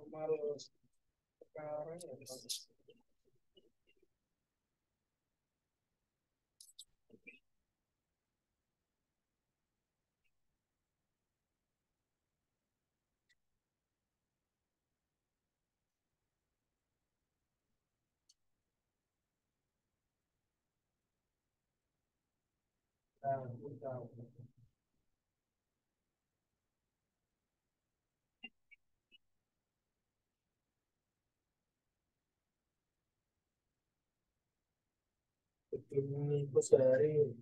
Males sekarang ya. Tahu. Itu sehari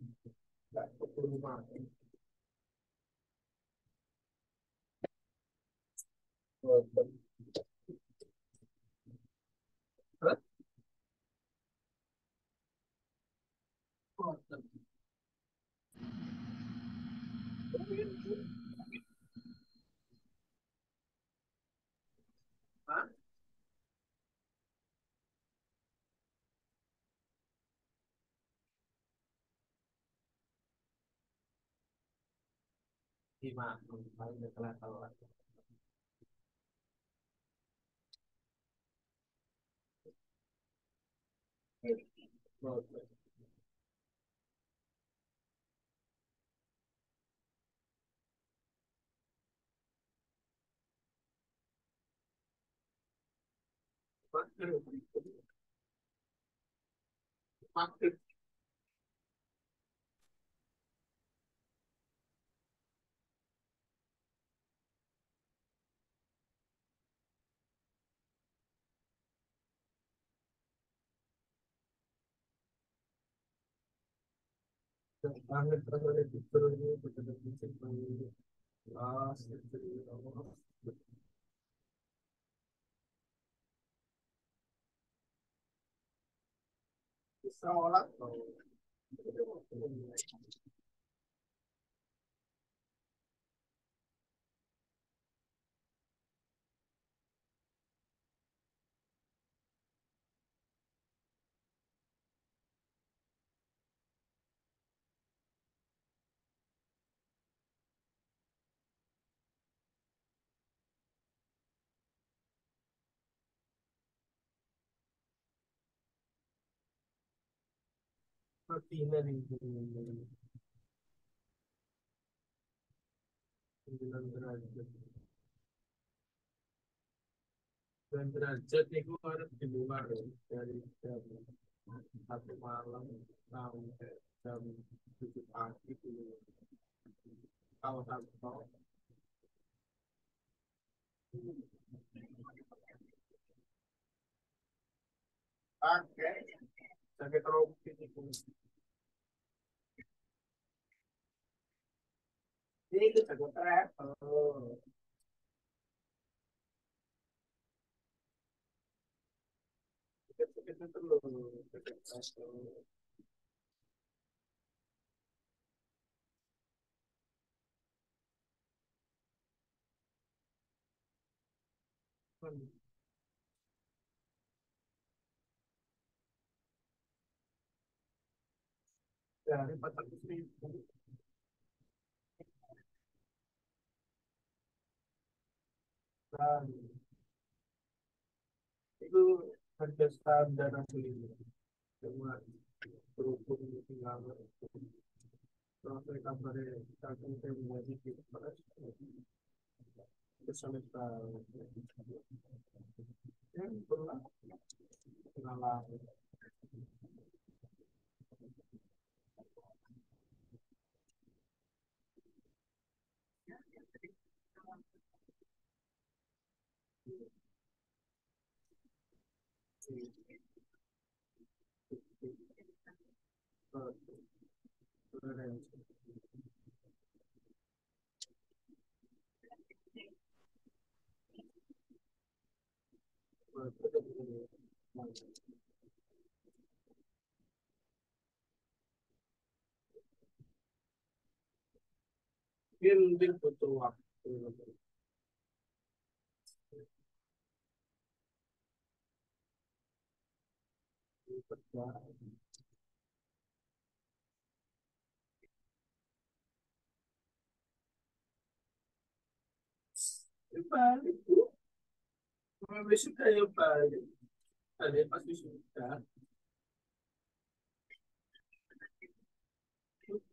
nggak perlu makan. Hah? Hah? Gimana? Paling udah telat. Makan. Banget terus itu terus betul-betul kelas itu. Bisa olah tuh. Matinya di sembilan derajat. Dan derajat itu harus di luar ya, dari jam 1 malam sampai jam 7 pagi dulu. Kalau kantor, pakai jaket rompi itu. Ini itu jaket travel. Jaket itu loh, jaket travel. Dari 400.000. Dan itu harga standar asli. Cuma berhubung tinggal terus kabarnya satu menjadi pilpres sampai tahun yang pernah pengalaman. Mungkin butuh waktu kerja balik suka ya balik. Ada pasti suka.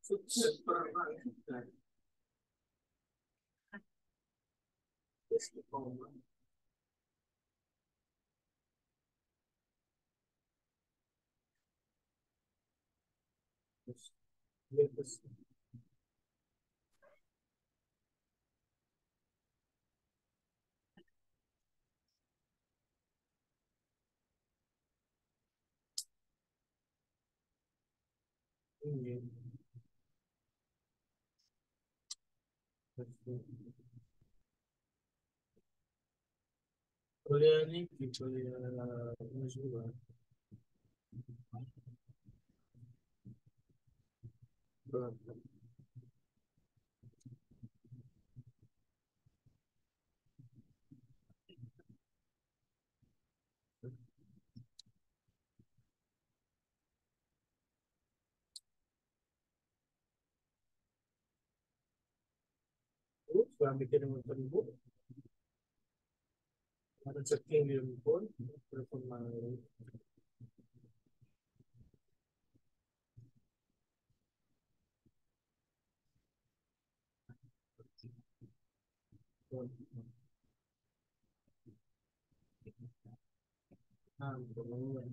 Sukses pernah suka. Istiqomah. Terus, terus, ini, terus, kuliah ini di kuliah musibah. Sudah bikin motor ibu, ada checking di handphone, telepon malu. Nah, kemudian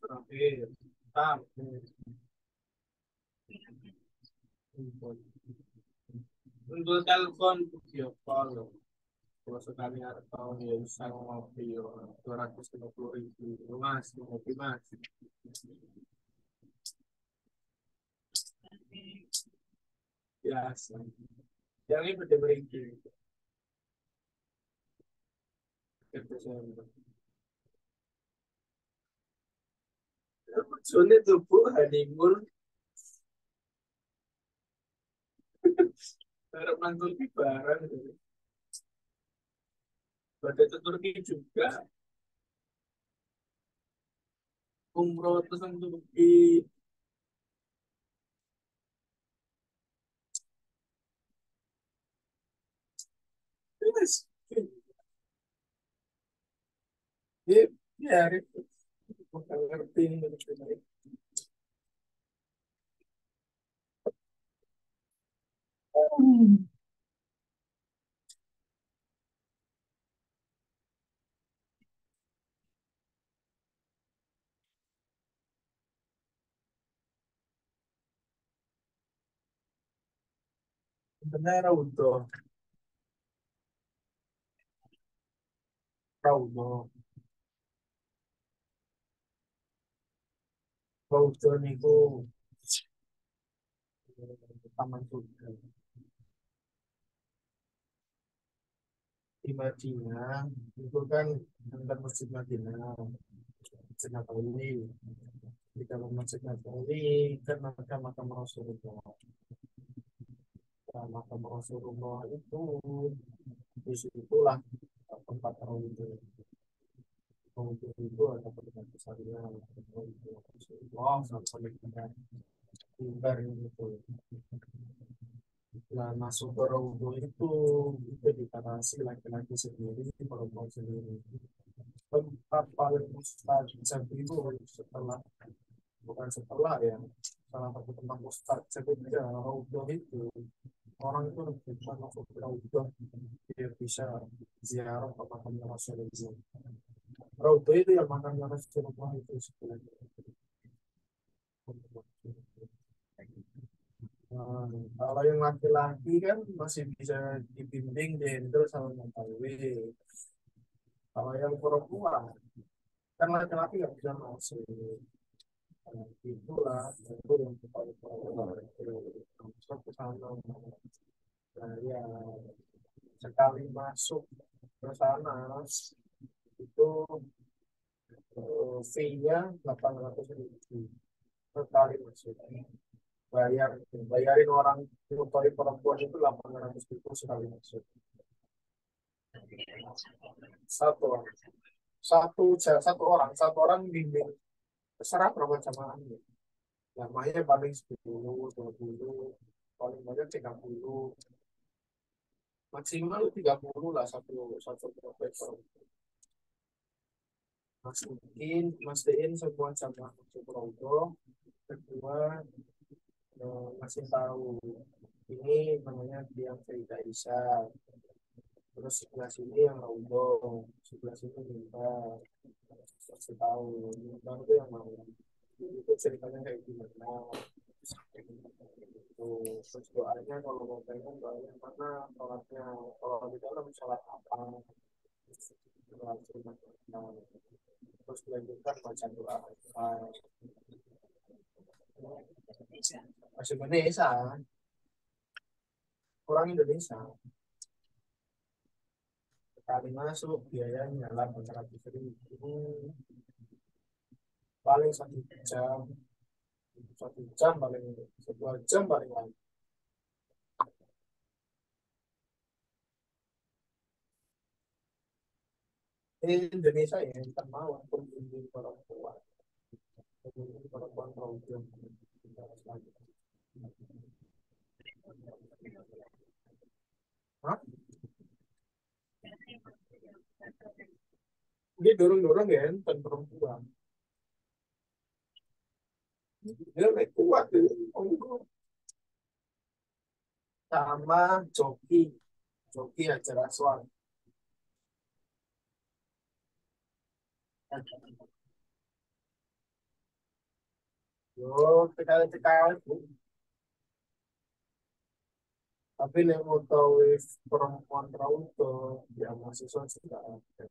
terakhir, tapi untuk telepon video call, kalau sekali atau ya bisa ngopi 250.000 mas, ngopi mas, biasa. Yang ini pada berhenti, soalnya tuh honeymoon, harap mantul di barang, pada ke Turki juga, umroh terus yang Turki, yes, ya, ya, bukan ngerti ini benar Raudo, Raudo niku taman surga di Madinah itu kan dekat Masjid Madinah, Masjid Nabawi. Di dalam Masjid Nabawi kan makam Rasulullah. Nah, makam Rasulullah itu di situlah tempat Raudo. Raudo itu ada tempat besarnya Rasulullah sampai dengan mimbar itu. Nah, masuk ke Raudhah itu dibatasi laki-laki sendiri, perempuan sendiri. Tempat paling mustajab itu setelah, bukan setelah ya, salah satu tempat mustajab itu ya Raudhah itu. Orang itu bisa masuk ke Raudhah, dia bisa ziarah ke makamnya Rasulullah. Raudhah itu yang makamnya Rasulullah itu sebenarnya. Nah, kalau yang laki-laki kan masih bisa dibimbing, dihandle sama mengetahui. Kalau yang perempuan kan laki-laki nggak bisa masuk. Nah, itulah itu yang paling perempuan masuk ke sana. Nah, ya sekali masuk ke sana itu fee-nya 800.000 sekali masuk. Bayar bayarin orang nyutori perempuan itu 800.000 sekali masuk. Satu orang, satu orang bimbing terserah berapa jamaahnya. Namanya paling 10, 20, paling banyak 30, maksimal 30 lah satu satu profesor. Mastiin semua sama Suprogo. Kedua, masih tahu ini namanya Dian Frida Isa. Terus sebelah sini yang Raudo, sebelah sini minta kasih tahu minta itu yang mau itu ceritanya kayak gimana. Tuh, terus doanya kalau mau pengen doanya mana sholatnya, kalau di dalam sholat apa, sholat sunat apa. Terus dilanjutkan baca doa apa. Masih Indonesia, orang Indonesia. Sekali masuk biayanya 800.000, paling 1 jam, 1 jam paling, 2 jam paling lama. Di Indonesia ya kita mau pembimbing perempuan, pembimbing perempuan program. Hah? Dia dorong-dorong ya tentang perempuan. Dia lebih kuat tuh. Sama joki, joki acara suara. Yo, tekali-tekali tapi yang mau tahu perempuan tahu tuh ya mahasiswa juga ada.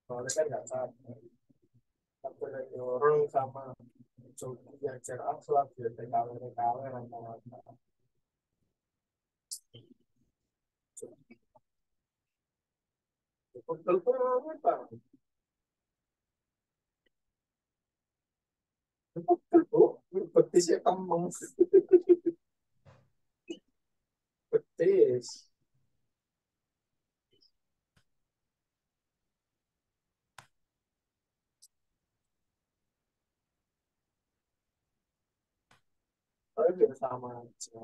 Soalnya kan nggak sama. Tapi ada orang sama joki ajar akhlak ya TKW rata-rata. Betul banget Pak. Betul Bu. Betisnya kembang. Betis. Tapi biar sama aja.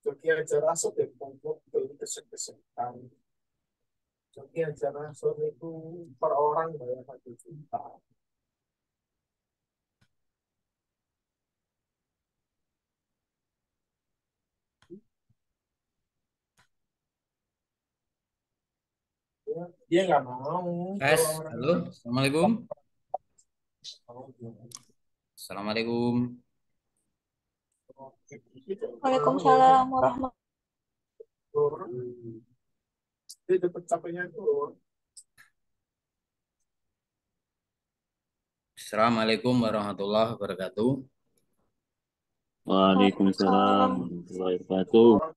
Joki ajar asal ya kumpul kesek-kesekan. Joki ajar asal itu per orang bayar 1 juta. Dia nggak mau Tes, kalau orang halo, assalamualaikum. mau. Assalamualaikum. Itu mau ya. Waalaikumsalam warahmatullahi Orang dia dapat capeknya itu. Assalamualaikum warahmatullahi wabarakatuh. Waalaikumsalam wabarakatuh. warahmatullahi wabarakatuh. Orang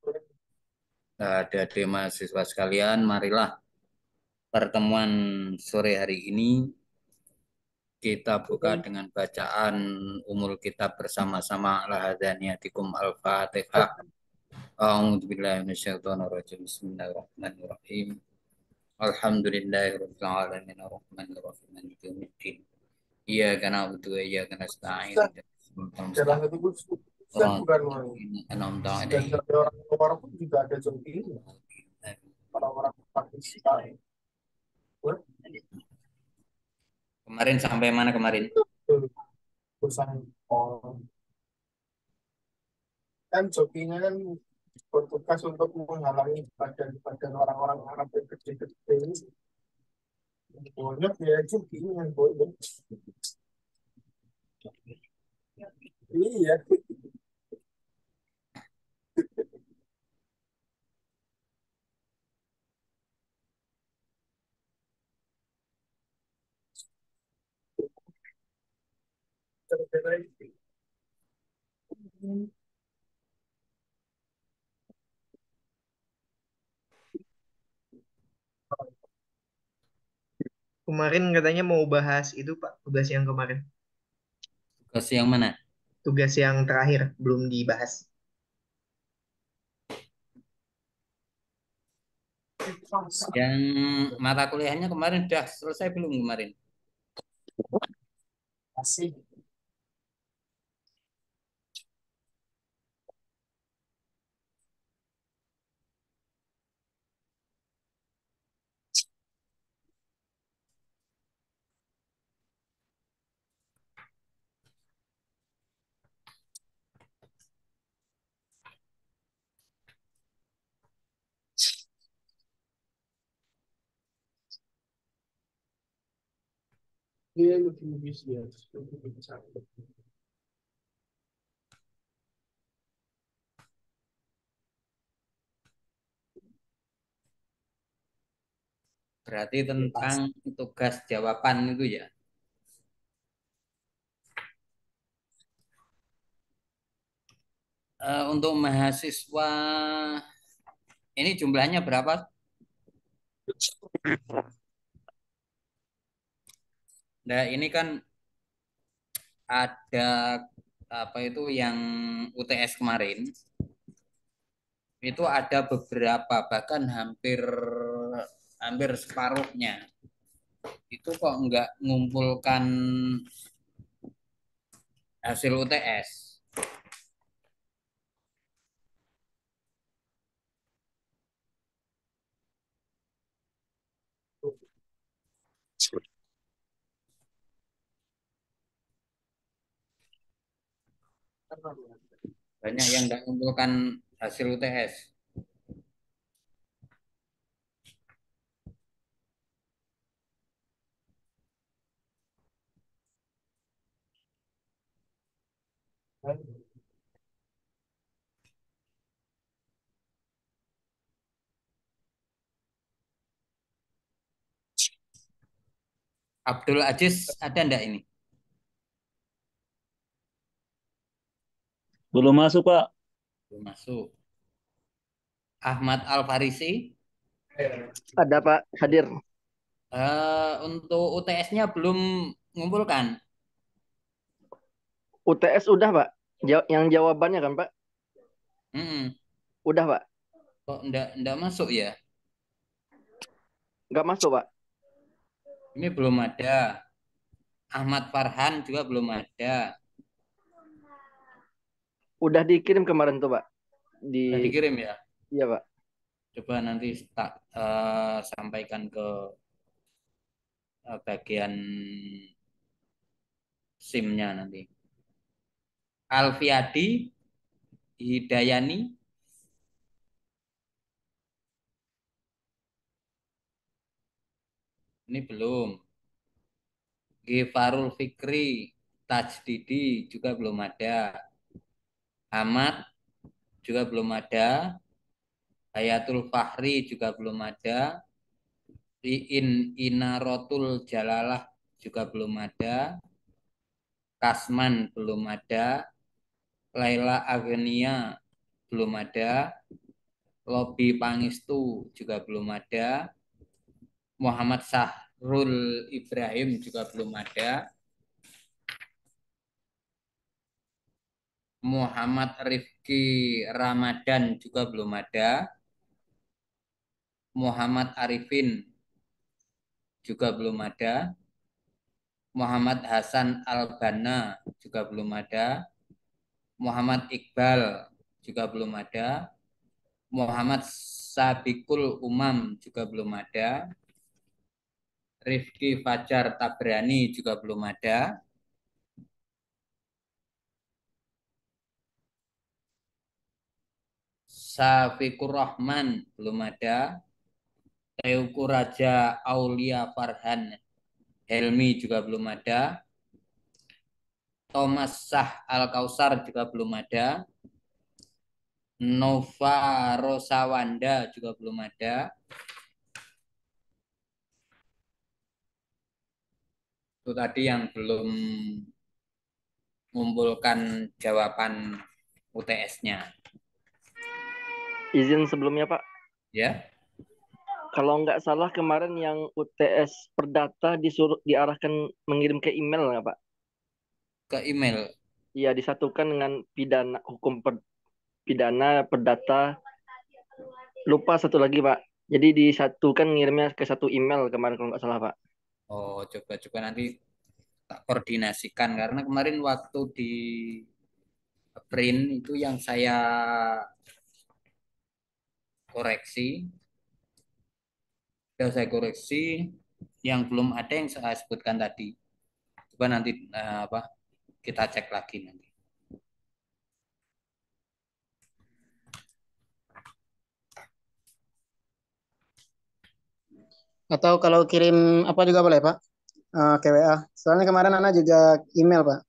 Adik-adik mahasiswa sekalian, marilah pertemuan sore hari ini kita buka dengan bacaan umul kitab bersama-sama Al-Hadaniyatikum Al-Fatihah. A'udzubillahi minasyaitonirrajim. Bismillahirrahmanirrahim. Alhamdulillahirabbil alamin arrahmanir rahim maliki yaumiddin. Iyyaka na'budu wa iyyaka nasta'in. susah, Ihdinas jalan mustaqim. itu pun susah Shiratal bukan main. ladzina an'amta Dan 'alaihim. dari orang luar pun juga ada jokinya. Orang-orang Pakistan. Wah, Kemarin sampai mana kemarin? tuh, perusahaan orang. Kan jokinya kan bertugas untuk menghalangi badan-badan orang-orang Arab yang gede-gede ini. Banyak ya jokinya yang boleh. Iya, gara-gara itu. Kemarin katanya mau bahas itu Pak, tugas yang kemarin. Tugas yang mana? Tugas yang terakhir belum dibahas. Yang mata kuliahnya kemarin udah selesai belum kemarin? Dia lebih ya, lebih besar. Berarti tentang tugas jawaban itu ya. Untuk mahasiswa ini jumlahnya berapa? Nah, ini kan ada apa itu yang UTS kemarin itu ada beberapa bahkan hampir hampir separuhnya itu kok nggak ngumpulkan hasil UTS. Banyak yang nggak ngumpulkan hasil UTS. Abdul Aziz ada ndak ini? Belum masuk, Pak. Belum masuk. Ahmad Al Farisi Ada Pak, hadir. untuk UTS-nya belum ngumpulkan. UTS udah Pak. Yang jawabannya kan Pak? Mm-mm. Udah Pak. Kok ndak masuk ya? Nggak masuk Pak. Ini belum ada. Ahmad Farhan juga belum ada. Udah dikirim kemarin tuh Pak. Sudah dikirim ya? Iya Pak. Coba nanti sampaikan ke bagian SIM-nya nanti. Alfiadi Hidayani ini belum. Gifarul Fikri Tajdidi juga belum ada. Ahmad juga belum ada. Hayatul Fahri juga belum ada. Inarotul Jalalah juga belum ada. Kasman belum ada. Laila Agnia belum ada. Lobi Pangestu juga belum ada. Muhammad Sahrul Ibrahim juga belum ada. Muhammad Rifki Ramadan juga belum ada. Muhammad Arifin juga belum ada. Muhammad Hasan Albana juga belum ada. Muhammad Iqbal juga belum ada. Muhammad Sabikul Umam juga belum ada. Rifki Fajar Tabrani juga belum ada. Safikur Rahman belum ada. Teuku Raja Aulia Farhan Helmi juga belum ada. Thomas Sah Al Kausar juga belum ada. Nova Rosawanda juga belum ada. Itu tadi yang belum mengumpulkan jawaban UTS-nya. Izin sebelumnya Pak. Ya, Kalau nggak salah kemarin yang UTS Perdata disuruh diarahkan mengirim ke email nggak Pak? ke email. Iya disatukan dengan pidana Perdata. Lupa satu lagi Pak. Jadi disatukan ngirimnya ke satu email kemarin kalau nggak salah Pak. Oh, coba-coba nanti tak koordinasikan karena kemarin waktu di print itu yang saya koreksi, saya koreksi yang belum ada yang saya sebutkan tadi. Coba nanti apa kita cek lagi nanti. Atau kalau kirim apa juga boleh, Pak? Ke WA. Soalnya kemarin Ana juga email, Pak.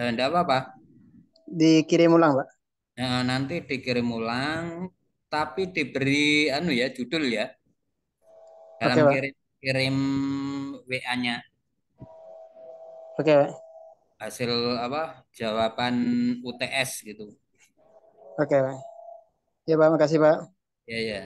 Enggak apa-apa. Dikirim ulang, Pak. Nanti dikirim ulang, tapi diberi anu ya judul ya dalam Oke, Pak. kirim kirim WA-nya Oke, Pak. hasil apa jawaban UTS gitu. Oke, Pak. Ya, Pak. Makasih, Pak. Ya ya.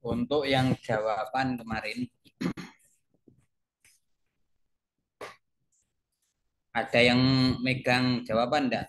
Untuk yang jawaban kemarin, ada yang megang jawaban enggak?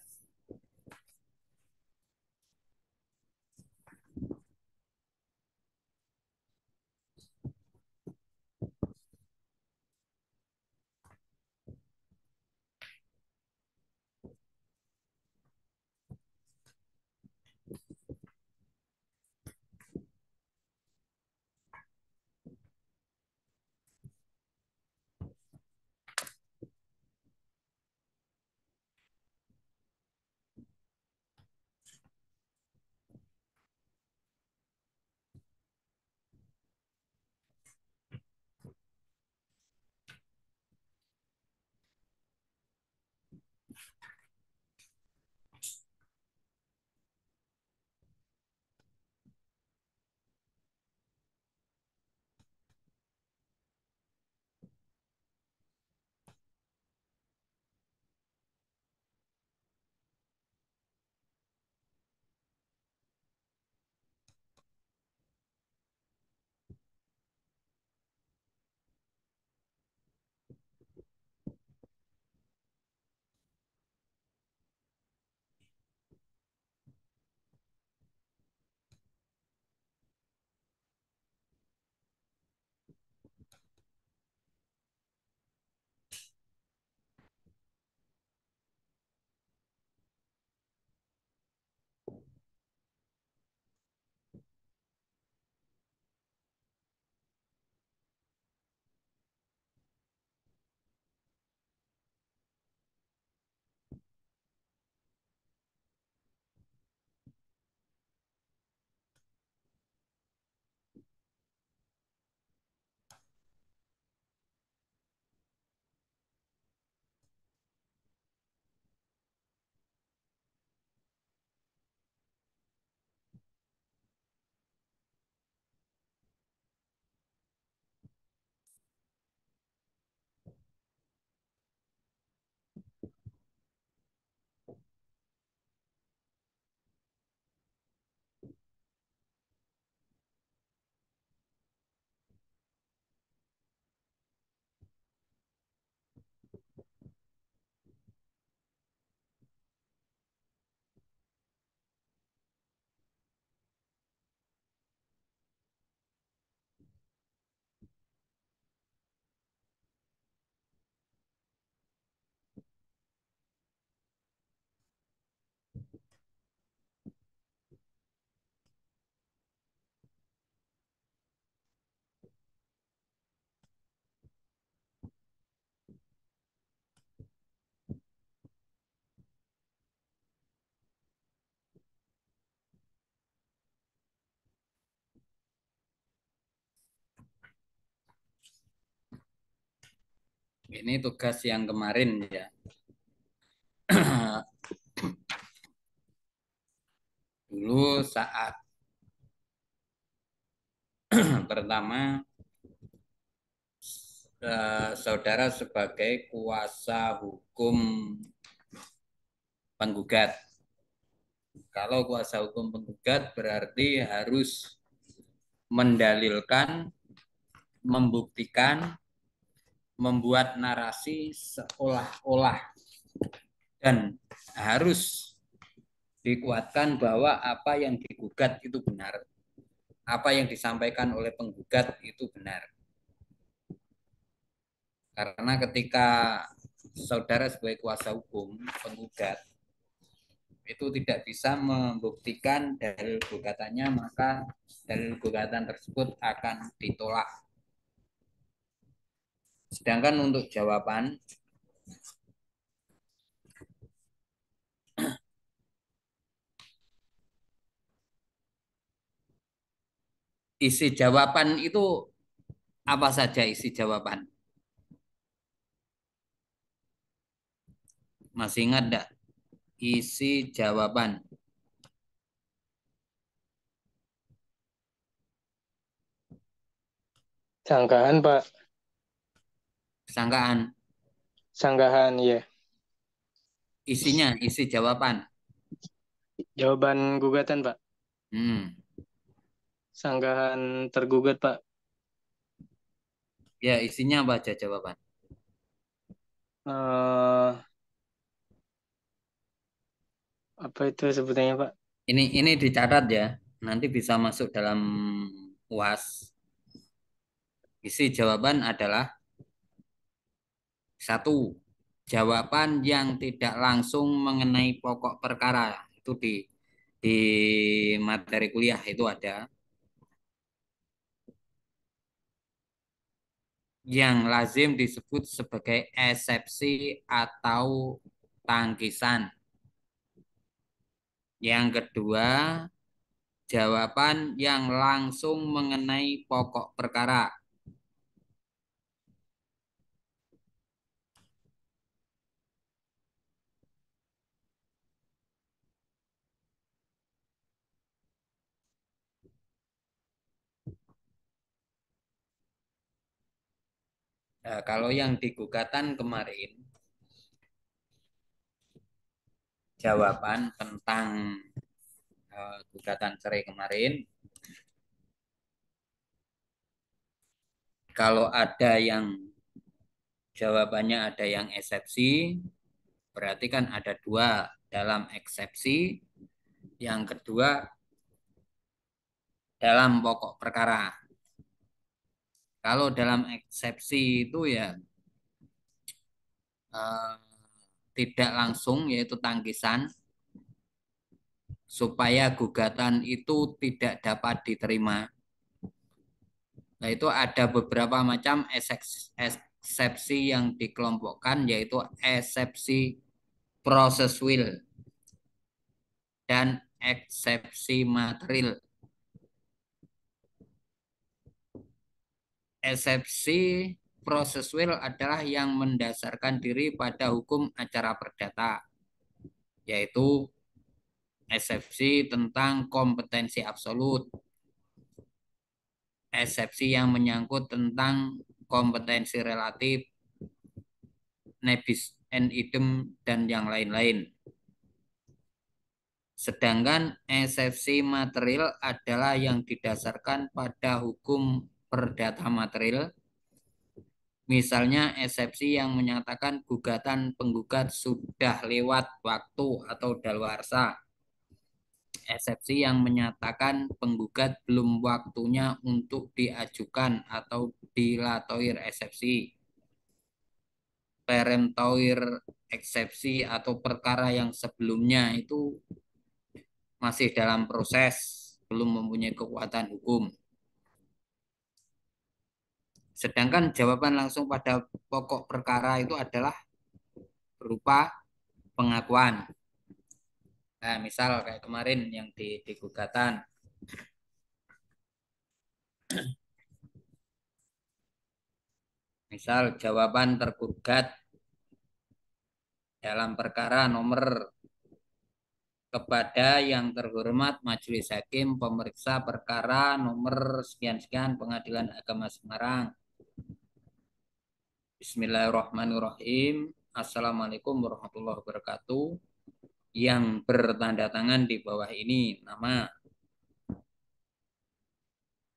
Ini tugas yang kemarin ya. Dulu saat pertama saudara sebagai kuasa hukum penggugat. Kalau kuasa hukum penggugat berarti harus mendalilkan, membuktikan, membuat narasi seolah-olah dan harus dikuatkan bahwa apa yang digugat itu benar, apa yang disampaikan oleh penggugat itu benar. Karena ketika saudara sebagai kuasa hukum penggugat itu tidak bisa membuktikan dalil gugatannya, maka dalil gugatan tersebut akan ditolak. Sedangkan untuk jawaban, isi jawaban itu apa saja isi jawaban? Masih ingat enggak? Isi jawaban. Sangkaan, Pak. Sangkaan. Sanggahan, ya. Isinya, isi jawaban. Jawaban gugatan, Pak. sanggahan tergugat, Pak. Ya, isinya apa aja jawaban? Eh, apa itu sebutannya, Pak? Ini dicatat ya. Nanti bisa masuk dalam UAS. Isi jawaban adalah satu, jawaban yang tidak langsung mengenai pokok perkara. Itu di materi kuliah itu ada. Yang lazim disebut sebagai eksepsi atau tangkisan. Yang kedua, jawaban yang langsung mengenai pokok perkara. Nah, kalau yang di gugatan kemarin, jawaban tentang gugatan cerai kemarin, kalau ada yang jawabannya ada yang eksepsi, berarti kan ada dua dalam eksepsi, yang kedua dalam pokok perkara. Kalau dalam eksepsi itu ya eh, tidak langsung yaitu tangkisan supaya gugatan itu tidak dapat diterima. Nah, itu ada beberapa macam eksepsi yang dikelompokkan yaitu eksepsi proses will dan eksepsi material. Eksepsi proses will adalah yang mendasarkan diri pada hukum acara perdata, yaitu eksepsi tentang kompetensi absolut, eksepsi yang menyangkut tentang kompetensi relatif, nebis and idem, dan yang lain-lain. Sedangkan eksepsi material adalah yang didasarkan pada hukum perdata material. Misalnya eksepsi yang menyatakan gugatan penggugat sudah lewat waktu atau daluarsa. Eksepsi yang menyatakan penggugat belum waktunya untuk diajukan atau dilatoir eksepsi. Peremptoir eksepsi atau perkara yang sebelumnya itu masih dalam proses, belum mempunyai kekuatan hukum. Sedangkan jawaban langsung pada pokok perkara itu adalah berupa pengakuan. Nah, misal kayak kemarin yang di gugatan. Misal jawaban tergugat dalam perkara nomor kepada yang terhormat Majelis Hakim pemeriksa perkara nomor sekian-sekian Pengadilan Agama Semarang. Bismillahirrahmanirrahim. Assalamualaikum warahmatullahi wabarakatuh. Yang bertanda tangan di bawah ini nama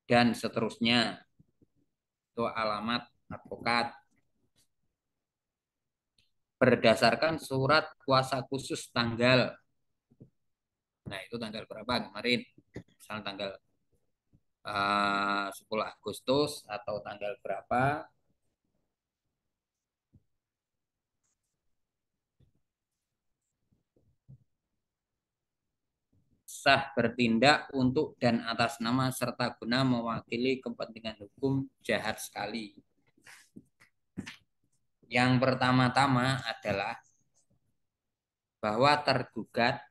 dan seterusnya. Itu alamat advokat. Berdasarkan surat kuasa khusus tanggal. Nah, itu tanggal berapa kemarin? Misalnya tanggal 10 Agustus atau tanggal berapa? Sah bertindak untuk dan atas nama serta guna mewakili kepentingan hukum jahat sekali. Yang pertama-tama adalah bahwa tergugat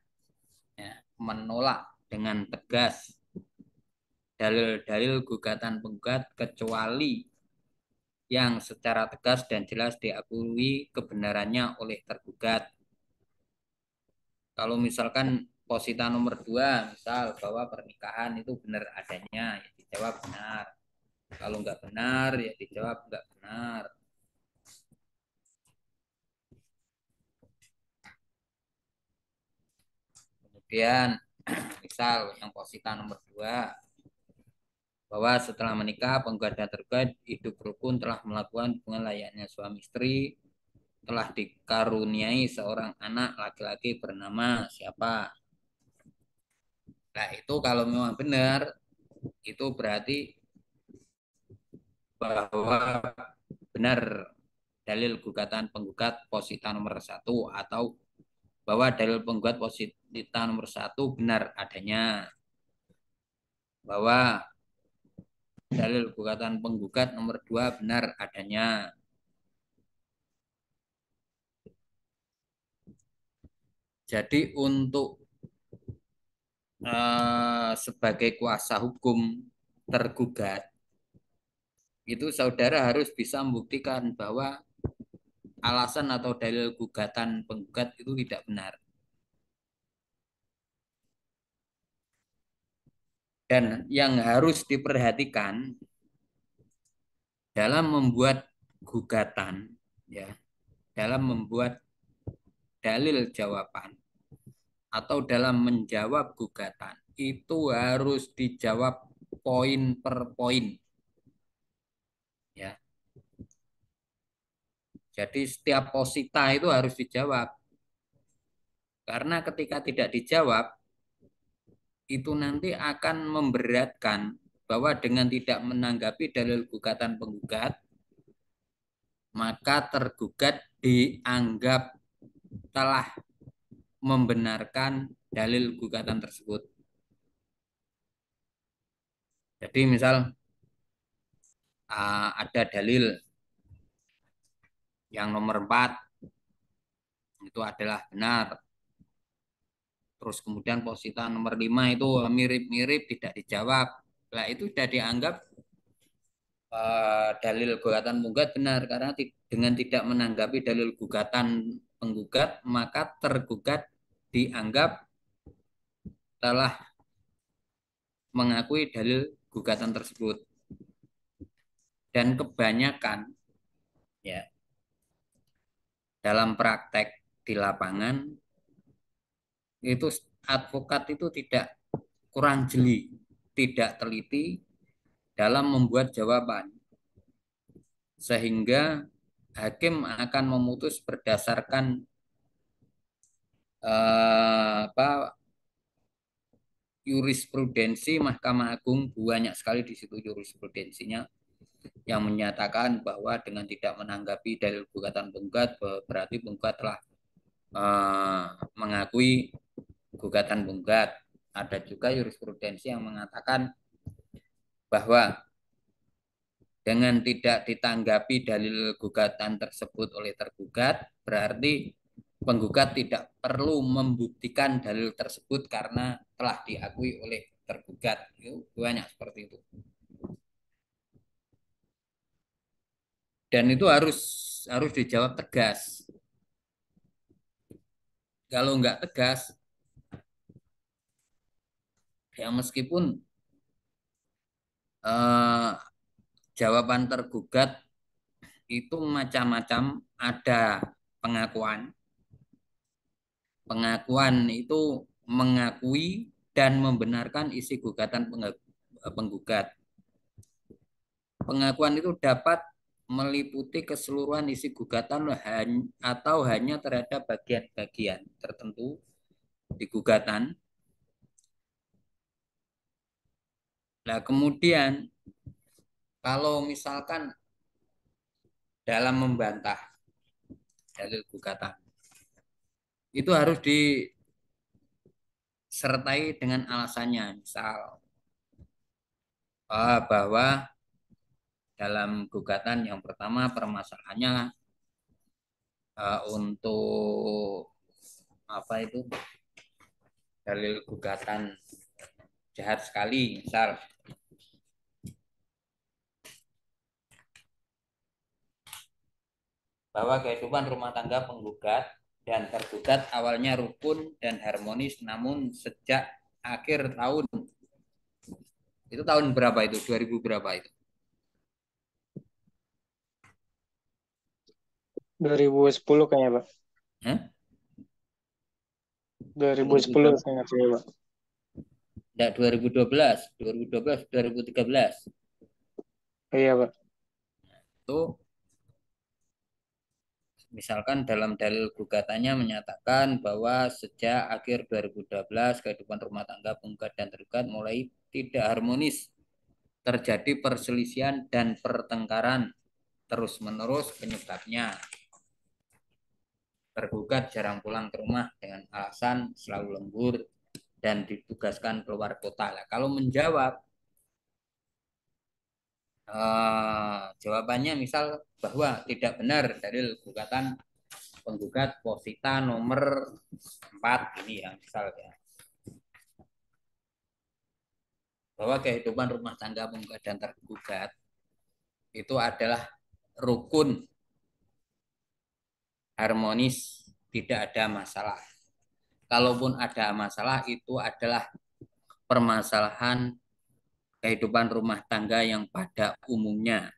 ya, menolak dengan tegas dalil-dalil gugatan penggugat kecuali yang secara tegas dan jelas diakui kebenarannya oleh tergugat. Kalau misalkan posita nomor 2, misal bahwa pernikahan itu benar adanya, ya dijawab benar. Kalau nggak benar, ya dijawab nggak benar. Kemudian, misal yang posita nomor 2, bahwa setelah menikah penggugat dan tergugat hidup rukun, telah melakukan hubungan layaknya suami istri, telah dikaruniai seorang anak laki-laki bernama siapa. Nah itu kalau memang benar, itu berarti bahwa benar dalil gugatan penggugat posita nomor 1, atau bahwa dalil penggugat posita nomor 1 benar adanya, bahwa dalil gugatan penggugat nomor 2 benar adanya. Jadi untuk sebagai kuasa hukum tergugat, itu saudara harus bisa membuktikan bahwa alasan atau dalil gugatan penggugat itu tidak benar. Dan yang harus diperhatikan dalam membuat gugatan, ya, dalam membuat dalil jawaban atau dalam menjawab gugatan, itu harus dijawab poin per poin, ya. Jadi setiap posita itu harus dijawab, karena ketika tidak dijawab itu nanti akan memberatkan, bahwa dengan tidak menanggapi dalil gugatan penggugat, maka tergugat dianggap telah membenarkan dalil gugatan tersebut. Jadi misal ada dalil yang nomor 4 itu adalah benar, terus kemudian posita nomor 5 itu mirip-mirip tidak dijawab, nah itu sudah dianggap dalil gugatan penggugat benar, karena dengan tidak menanggapi dalil gugatan penggugat maka tergugat dianggap telah mengakui dalil gugatan tersebut. Dan kebanyakan, ya, dalam praktek di lapangan itu advokat itu tidak kurang jeli, tidak teliti dalam membuat jawaban, sehingga hakim akan memutus berdasarkan jurisprudensi Mahkamah Agung. Banyak sekali di situ jurisprudensinya yang menyatakan bahwa dengan tidak menanggapi dalil gugatan penggugat berarti penggugat telah mengakui gugatan penggugat. Ada juga jurisprudensi yang mengatakan bahwa dengan tidak ditanggapi dalil gugatan tersebut oleh tergugat berarti penggugat tidak perlu membuktikan dalil tersebut karena telah diakui oleh tergugat. Itu banyak seperti itu. Dan itu harus dijawab tegas. Kalau nggak tegas, ya meskipun jawaban tergugat itu macam-macam, ada pengakuan. Pengakuan itu mengakui dan membenarkan isi gugatan penggugat. Pengakuan itu dapat meliputi keseluruhan isi gugatan atau hanya terhadap bagian-bagian tertentu di gugatan. Nah, kemudian kalau misalkan dalam membantah dalil gugatan, itu harus disertai dengan alasannya. Misal bahwa dalam gugatan yang pertama permasalahannya untuk apa itu, dalil gugatan jahat sekali, misal bahwa kehidupan rumah tangga penggugat dan tergugat awalnya rukun dan harmonis, namun sejak akhir tahun, itu tahun berapa itu? 2000 berapa itu? 2010 kayaknya, Pak. Hah? 2010 saya ingat saya, Pak. Tidak 2012, 2013. Iya, Pak. Itu misalkan dalam dalil gugatannya menyatakan bahwa sejak akhir 2012 kehidupan rumah tangga penggugat dan tergugat mulai tidak harmonis, terjadi perselisihan dan pertengkaran terus-menerus, penyebabnya tergugat jarang pulang ke rumah dengan alasan selalu lembur dan ditugaskan keluar kota. Nah, kalau menjawab jawabannya misal bahwa tidak benar dalil gugatan penggugat posita nomor 4 ini ya misalnya bahwa kehidupan rumah tangga penggugat dan tergugat itu adalah rukun, harmonis, tidak ada masalah. Kalaupun ada masalah itu adalah permasalahan kehidupan rumah tangga yang pada umumnya.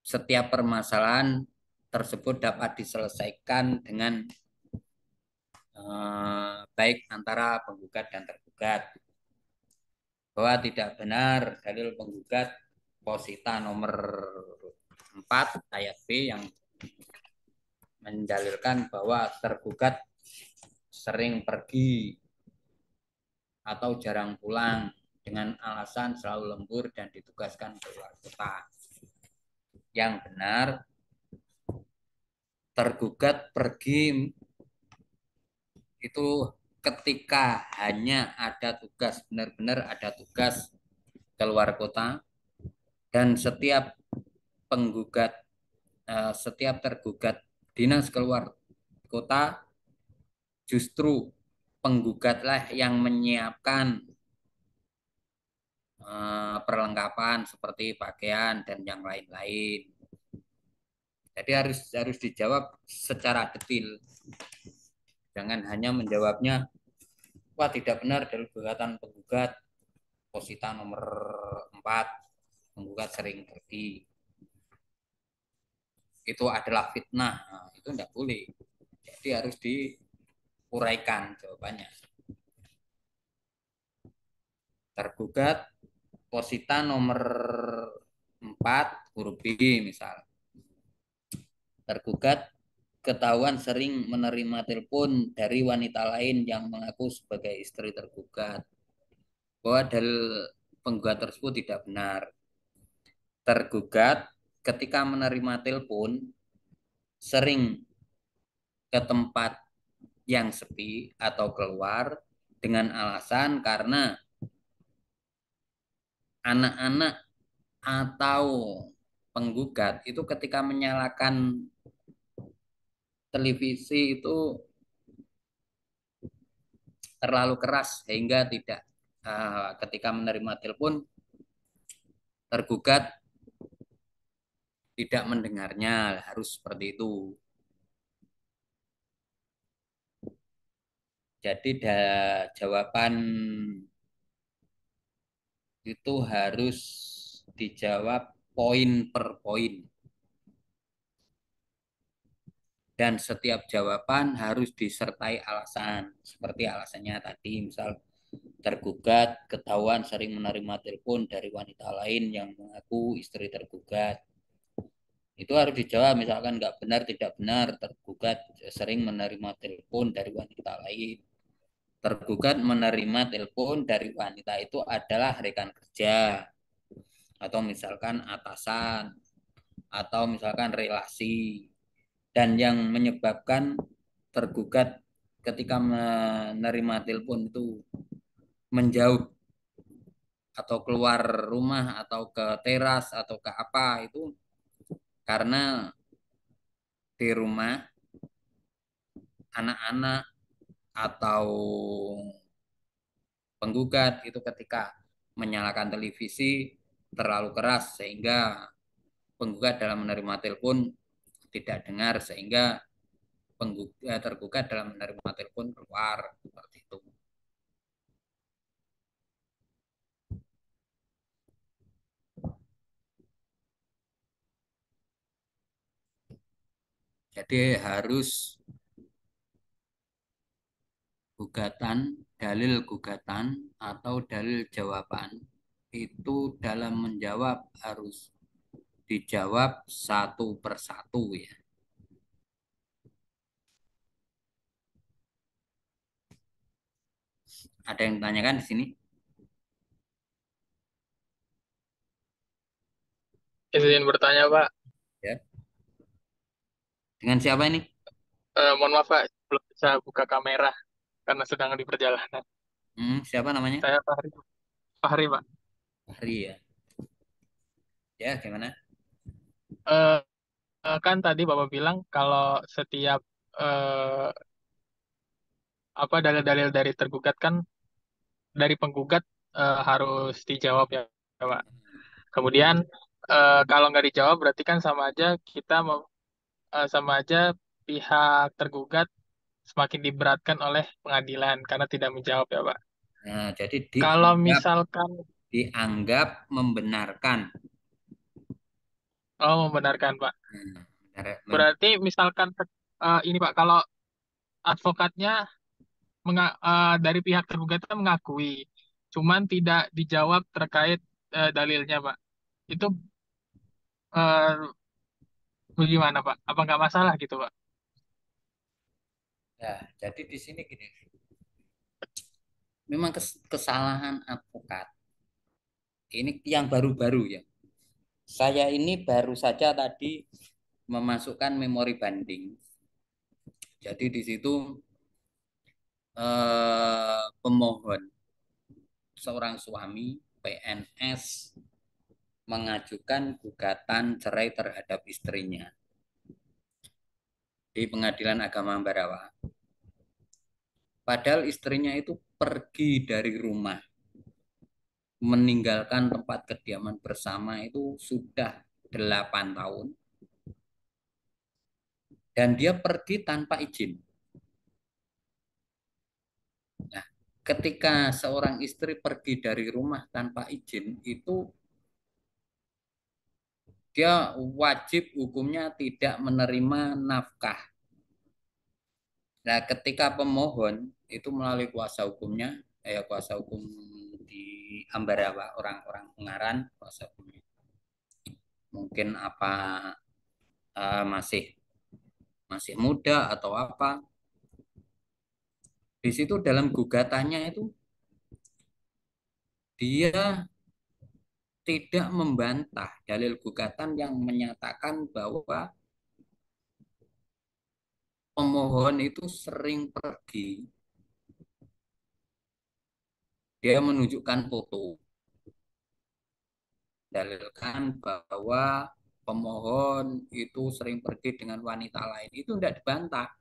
Setiap permasalahan tersebut dapat diselesaikan dengan baik antara penggugat dan tergugat. Bahwa tidak benar dalil penggugat posita nomor 4 ayat B yang mendalilkan bahwa tergugat sering pergi atau jarang pulang dengan alasan selalu lembur dan ditugaskan keluar kota. Yang benar, tergugat pergi itu ketika hanya ada tugas, benar-benar ada tugas keluar kota, dan setiap penggugat, setiap tergugat dinas keluar kota, justru penggugatlah yang menyiapkan perlengkapan seperti pakaian dan yang lain-lain. Jadi harus dijawab secara detail. Jangan hanya menjawabnya, wah tidak benar dari gugatan penggugat posita nomor 4, penggugat sering pergi. Itu adalah fitnah. Nah, itu tidak boleh. Jadi harus diuraikan jawabannya. Tergugat posita nomor 4 huruf B misal. Tergugat ketahuan sering menerima telepon dari wanita lain yang mengaku sebagai istri tergugat. Bahwa dalil penggugat tersebut tidak benar. Tergugat ketika menerima telepon sering ke tempat yang sepi atau keluar dengan alasan karena anak-anak atau penggugat itu ketika menyalakan televisi itu terlalu keras sehingga tidak ketika menerima telepon tergugat tidak mendengarnya, harus seperti itu. Jadi jawaban itu harus dijawab poin per poin. Dan setiap jawaban harus disertai alasan. Seperti alasannya tadi, misal tergugat ketahuan sering menerima telepon dari wanita lain yang mengaku istri tergugat. Itu harus dijawab, misalkan nggak benar, tidak benar, tergugat sering menerima telepon dari wanita lain. Tergugat menerima telepon dari wanita itu adalah rekan kerja, atau misalkan atasan, atau misalkan relasi. Dan yang menyebabkan tergugat ketika menerima telepon itu menjauh atau keluar rumah atau ke teras atau ke apa itu karena di rumah anak-anak atau penggugat itu ketika menyalakan televisi terlalu keras sehingga penggugat dalam menerima telepon tidak dengar sehingga penggugat tergugat dalam menerima telepon keluar seperti itu. Jadi harus gugatan, dalil gugatan atau dalil jawaban itu dalam menjawab harus dijawab satu persatu ya. Ada yang tanyakan di sini? Izin bertanya, Pak. Ya. Dengan siapa ini? Mohon maaf, Pak. Belum bisa buka kamera karena sedang di perjalanan. Siapa namanya? Saya Fahri. Fahri, Pak. Fahri ya. Ya, gimana? Eh, kan tadi Bapak bilang kalau setiap eh, apa dalil-dalil dari tergugat kan dari penggugat harus dijawab ya, Pak. Kemudian kalau nggak dijawab berarti kan sama aja sama aja pihak tergugat semakin diberatkan oleh pengadilan karena tidak menjawab ya, Pak. Nah, jadi Kalau misalkan dianggap membenarkan. membenarkan, Pak. Nah, Berarti misalkan ini Pak, kalau advokatnya dari pihak tergugatnya mengakui, cuman tidak dijawab terkait dalilnya, Pak. Itu eh, bagaimana, Pak? Apa nggak masalah gitu, Pak? ya, jadi di sini gini. Memang kesalahan advokat. Ini yang baru-baru ya. Saya ini baru saja tadi memasukkan memori banding. Jadi di situ pemohon seorang suami PNS mengajukan gugatan cerai terhadap istrinya di Pengadilan Agama Ambarawa. Padahal istrinya itu pergi dari rumah, meninggalkan tempat kediaman bersama itu sudah 8 tahun. Dan dia pergi tanpa izin. Nah, ketika seorang istri pergi dari rumah tanpa izin, itu dia wajib hukumnya tidak menerima nafkah. Nah, ketika pemohon itu melalui kuasa hukumnya, kuasa hukum di Ambarawa, orang-orang Ungaran, kuasa hukumnya. Mungkin apa masih muda atau apa. Di situ dalam gugatannya itu dia tidak membantah dalil gugatan yang menyatakan bahwa pemohon itu sering pergi. Dia menunjukkan foto, dalilkan bahwa pemohon itu sering pergi dengan wanita lain. Itu tidak dibantah.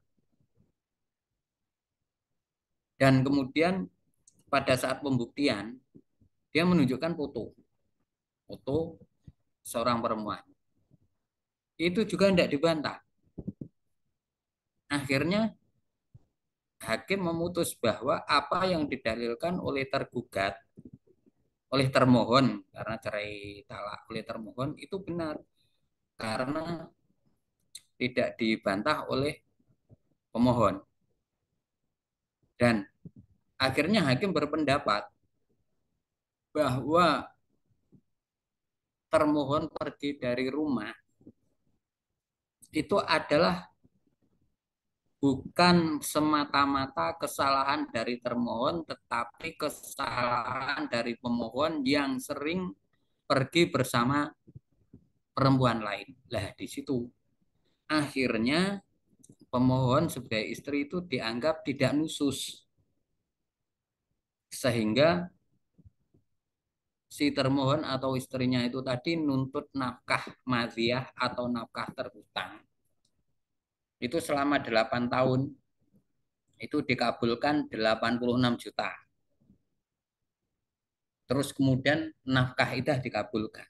Dan kemudian pada saat pembuktian, dia menunjukkan foto seorang perempuan. Itu juga tidak dibantah. Akhirnya hakim memutus bahwa apa yang didalilkan oleh tergugat, oleh termohon, karena cerai talak oleh termohon itu benar. Karena tidak dibantah oleh pemohon. Dan akhirnya hakim berpendapat bahwa termohon pergi dari rumah itu adalah bukan semata-mata kesalahan dari termohon, tetapi kesalahan dari pemohon yang sering pergi bersama perempuan lain. Lah di situ akhirnya pemohon sebagai istri itu dianggap tidak nusus, sehingga si termohon atau istrinya itu tadi nuntut nafkah madhiah atau nafkah terhutang. Itu selama 8 tahun itu dikabulkan 86 juta. Terus kemudian nafkah idah dikabulkan.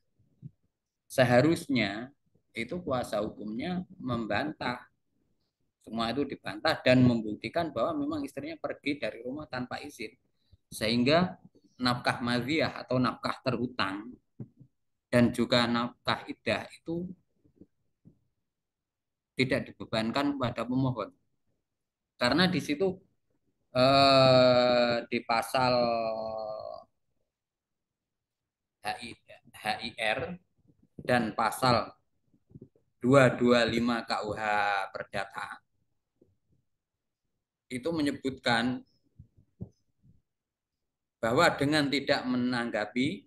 Seharusnya itu kuasa hukumnya membantah. Semua itu dibantah dan membuktikan bahwa memang istrinya pergi dari rumah tanpa izin. Sehingga nafkah madhiah atau nafkah terhutang dan juga nafkah idah itu tidak dibebankan kepada pemohon. Karena di situ Di pasal HIR dan pasal 225 KUH Perdata itu menyebutkan bahwa dengan tidak menanggapi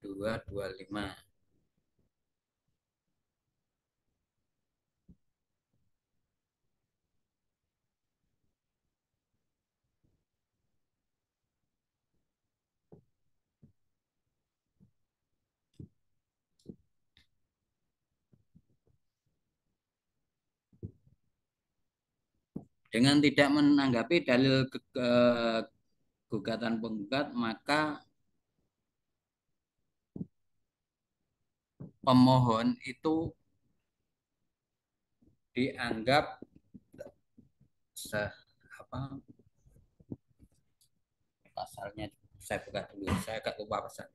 225 dengan tidak menanggapi dalil gugatan penggugat, maka pemohon itu dianggap apa pasalnya, saya buka dulu, saya agak lupa pasal.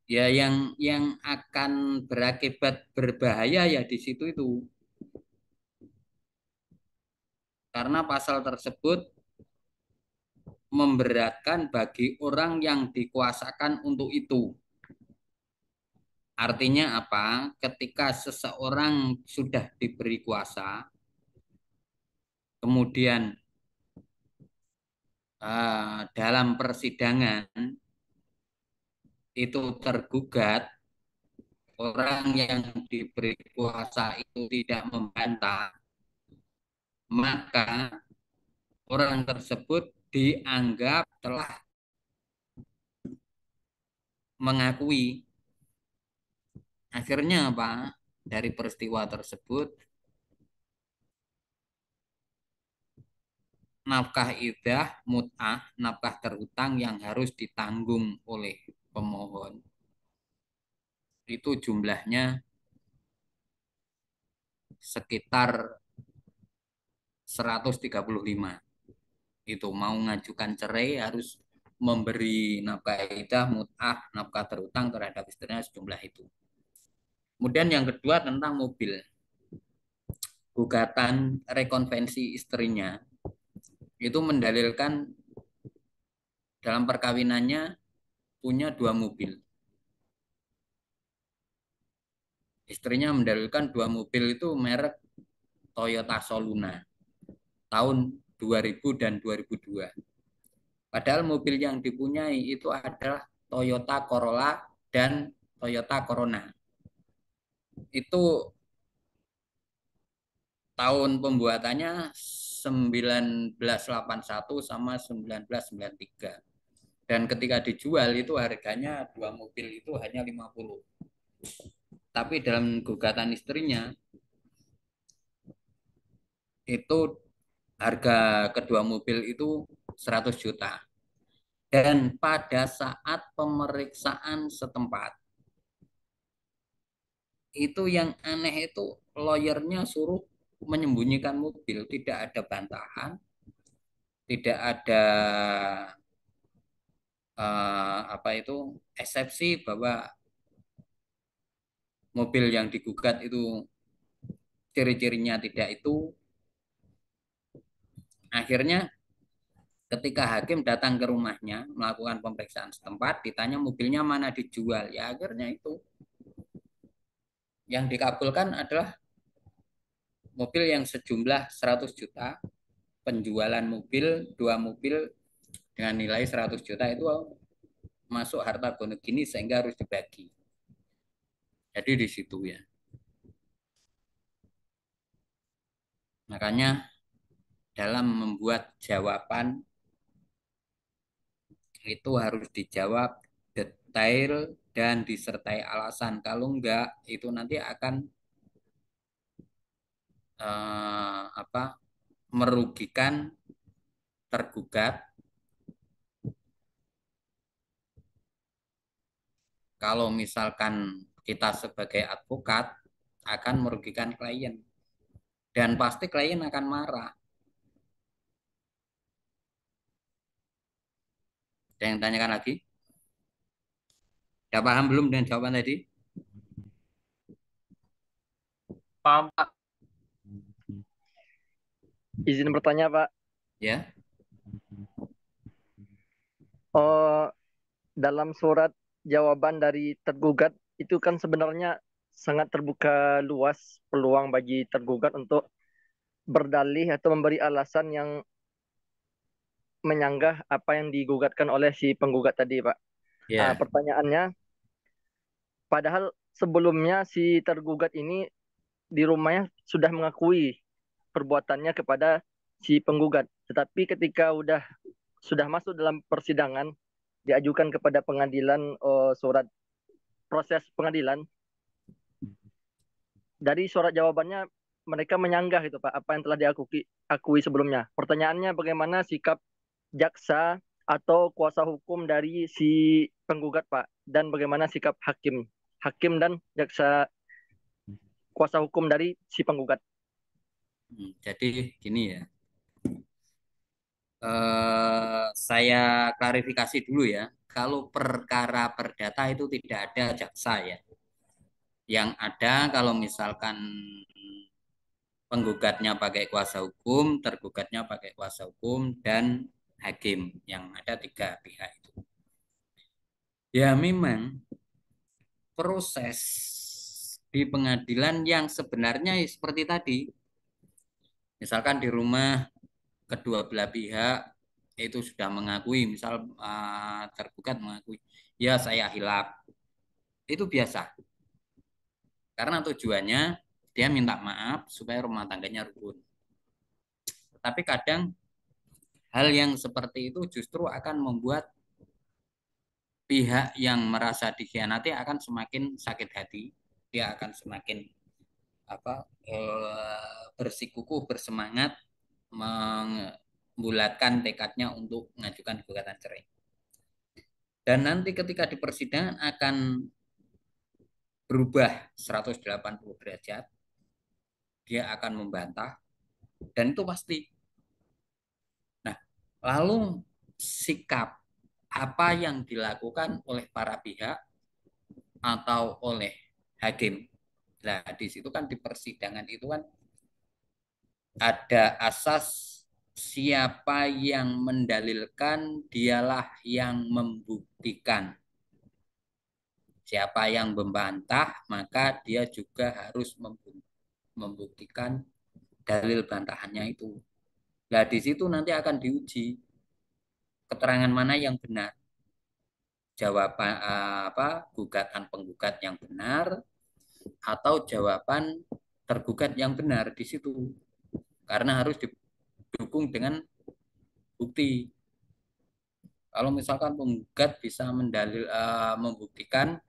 Ya, yang akan berakibat berbahaya ya di situ itu. Karena pasal tersebut memberatkan bagi orang yang dikuasakan untuk itu. Artinya apa? Ketika seseorang sudah diberi kuasa, kemudian dalam persidangan itu tergugat, orang yang diberi kuasa itu tidak membantah, maka orang tersebut dianggap telah mengakui. Akhirnya apa? Dari peristiwa tersebut, nafkah idah, mut'ah, nafkah terhutang yang harus ditanggung oleh pemohon, itu jumlahnya sekitar 135. Itu mau ngajukan cerai harus memberi nafkah idah, mut'ah, nafkah terhutang terhadap istrinya sejumlah itu. Kemudian yang kedua tentang mobil. Gugatan rekonvensi istrinya itu mendalilkan dalam perkawinannya punya 2 mobil. Istrinya mendalilkan 2 mobil itu merek Toyota Soluna tahun 2000 dan 2002. Padahal mobil yang dipunyai itu adalah Toyota Corolla dan Toyota Corona. Itu tahun pembuatannya 1981 sama 1993. Dan ketika dijual itu harganya 2 mobil itu hanya 50. Tapi dalam gugatan istrinya itu harga kedua mobil itu 100 juta. Dan pada saat pemeriksaan setempat, itu yang aneh itu lawyernya suruh menyembunyikan mobil, tidak ada bantahan, tidak ada apa itu eksepsi bahwa mobil yang digugat itu ciri-cirinya tidak itu. Akhirnya ketika hakim datang ke rumahnya melakukan pemeriksaan setempat, ditanya mobilnya mana dijual, ya akhirnya itu yang dikabulkan adalah mobil yang sejumlah 100 juta, penjualan mobil 2 mobil dengan nilai 100 juta itu masuk harta gono gini sehingga harus dibagi. Jadi di situ ya. Makanya dalam membuat jawaban itu harus dijawab detail dan disertai alasan. Kalau enggak itu nanti akan merugikan tergugat kalau misalkan kita sebagai advokat akan merugikan klien dan pasti klien akan marah. Ada yang tanyakan lagi? Sudah paham belum dengan jawaban tadi? Paham, Pak. Izin bertanya, Pak. Ya. Oh, dalam surat jawaban dari tergugat itu kan sebenarnya sangat terbuka luas peluang bagi tergugat untuk berdalih atau memberi alasan yang menyanggah apa yang digugatkan oleh si penggugat tadi, Pak. Ya. Pertanyaannya, padahal sebelumnya si tergugat ini di rumahnya sudah mengakui perbuatannya kepada si penggugat. Tetapi ketika sudah masuk dalam persidangan, diajukan kepada pengadilan surat proses pengadilan, dari surat jawabannya mereka menyanggah itu Pak, apa yang telah diakui sebelumnya. Pertanyaannya bagaimana sikap jaksa atau kuasa hukum dari si penggugat Pak, dan bagaimana sikap hakim dan jaksa kuasa hukum dari si penggugat. Jadi gini ya, saya klarifikasi dulu ya. Kalau perkara perdata itu tidak ada jaksa ya. Yang ada kalau misalkan penggugatnya pakai kuasa hukum, tergugatnya pakai kuasa hukum, dan hakim. Yang ada 3 pihak itu. Ya memang proses di pengadilan yang sebenarnya seperti tadi. Misalkan di rumah kedua belah pihak itu sudah mengakui, misal tergugat mengakui, ya saya hilaf. Itu biasa. Karena tujuannya dia minta maaf supaya rumah tangganya rukun. Tapi kadang hal yang seperti itu justru akan membuat pihak yang merasa dikhianati akan semakin sakit hati. Dia akan semakin bersikukuh, bersemangat membulatkan tekadnya untuk mengajukan gugatan cerai. Dan nanti ketika di persidangan akan berubah 180 derajat, dia akan membantah, dan itu pasti. Nah, lalu sikap apa yang dilakukan oleh para pihak atau oleh hakim. Nah, di situ kan di persidangan itu kan ada asas siapa yang mendalilkan dialah yang membuktikan. Siapa yang membantah maka dia juga harus membuktikan dalil bantahannya itu. Nah, di situ nanti akan diuji keterangan mana yang benar. Jawaban gugatan penggugat yang benar atau jawaban tergugat yang benar di situ. Karena harus didukung dengan bukti. Kalau misalkan penggugat bisa membuktikan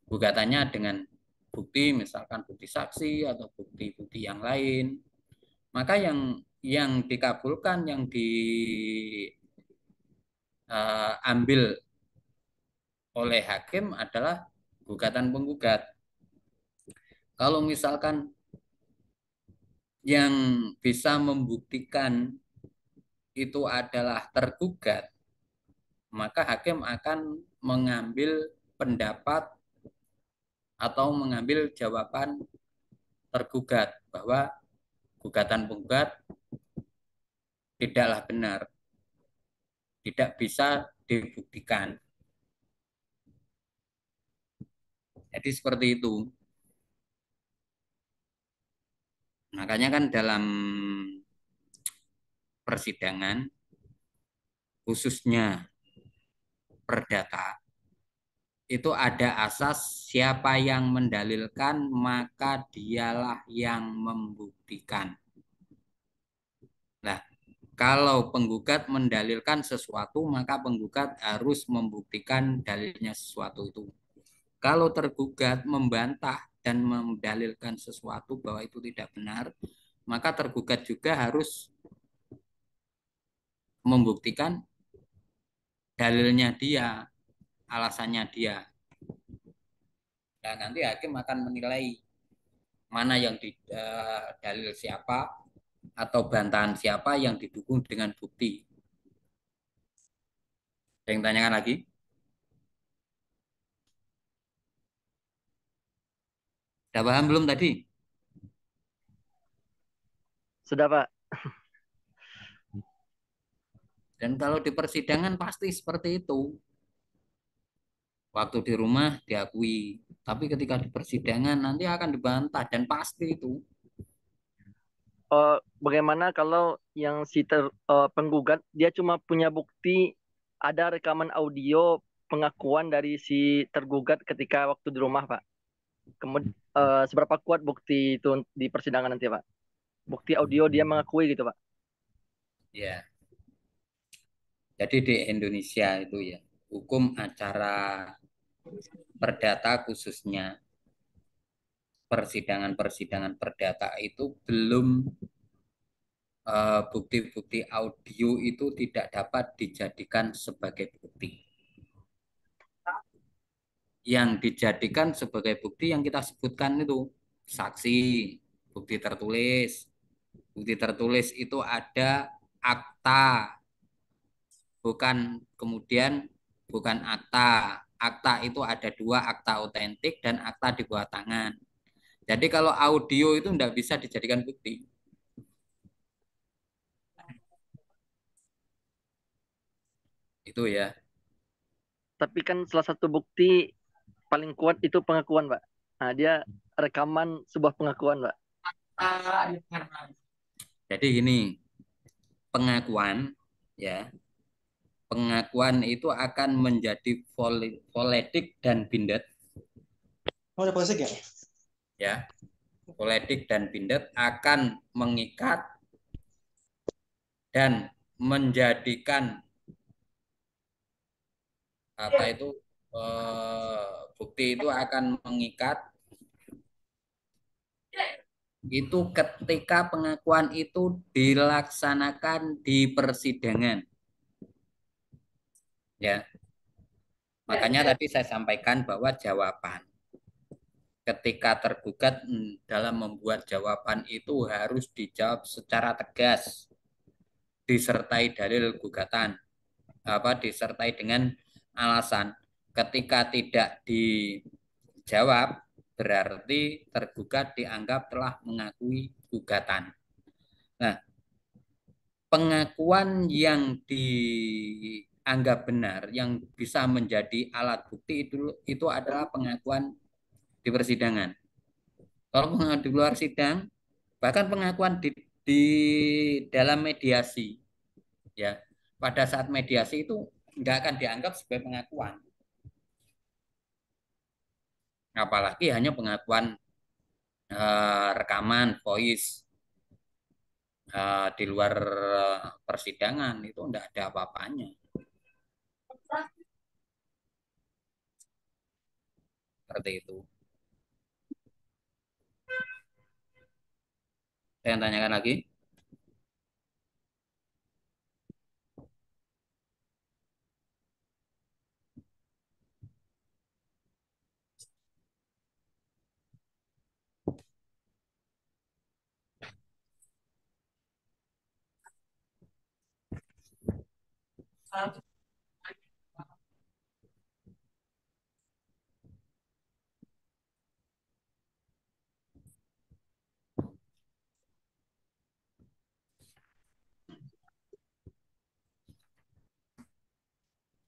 gugatannya dengan bukti, misalkan bukti saksi atau bukti-bukti yang lain, maka yang dikabulkan, yang diambil oleh hakim adalah gugatan penggugat. Kalau misalkan yang bisa membuktikan itu adalah tergugat, maka hakim akan mengambil pendapat atau mengambil jawaban tergugat bahwa gugatan penggugat tidaklah benar, tidak bisa dibuktikan. Jadi seperti itu. Makanya kan dalam persidangan, khususnya perdata, itu ada asas siapa yang mendalilkan maka dialah yang membuktikan. Nah, kalau penggugat mendalilkan sesuatu maka penggugat harus membuktikan dalilnya sesuatu itu. Kalau tergugat membantah dan mendalilkan sesuatu bahwa itu tidak benar, maka tergugat juga harus membuktikan dalilnya dia, alasannya dia. Nah, nanti hakim akan menilai mana yang dalil siapa atau bantahan siapa yang didukung dengan bukti. Ada yang tanyakan lagi? Sudah paham belum tadi? Sudah, Pak. Dan kalau di persidangan pasti seperti itu. Waktu di rumah diakui, tapi ketika di persidangan nanti akan dibantah dan pasti itu. Bagaimana kalau yang penggugat dia cuma punya bukti ada rekaman audio pengakuan dari si tergugat ketika waktu di rumah, Pak. Kemudian seberapa kuat bukti itu di persidangan nanti, Pak? Bukti audio dia mengakui gitu, Pak. Ya, jadi di Indonesia itu ya, hukum acara perdata khususnya persidangan-persidangan perdata itu belum bukti-bukti audio itu tidak dapat dijadikan sebagai bukti. Yang dijadikan sebagai bukti yang kita sebutkan itu saksi, bukti tertulis. Bukti tertulis itu ada akta, bukan akta. Akta itu ada dua, akta otentik dan akta di bawah tangan. Jadi kalau audio itu tidak bisa dijadikan bukti. Itu ya. Tapi kan salah satu bukti paling kuat itu pengakuan, Pak. Nah, dia rekaman sebuah pengakuan, Pak. Jadi ini pengakuan ya. Pengakuan itu akan menjadi politik dan bindet Oh, ada polisi ya? ya. Politik dan bindet akan mengikat dan menjadikan apa itu bukti itu akan mengikat itu ketika pengakuan itu dilaksanakan di persidangan ya. Makanya tadi saya sampaikan bahwa jawaban ketika tergugat dalam membuat jawaban itu harus dijawab secara tegas disertai dalil gugatan disertai dengan alasan. Ketika tidak dijawab berarti tergugat dianggap telah mengakui gugatan. Nah, pengakuan yang dianggap benar yang bisa menjadi alat bukti itu adalah pengakuan di persidangan. Kalau pengakuan di luar sidang, bahkan pengakuan di dalam mediasi, ya pada saat mediasi itu nggak akan dianggap sebagai pengakuan, apalagi hanya pengakuan rekaman voice di luar persidangan itu enggak ada apa-apanya. Seperti itu. Saya tanyakan lagi.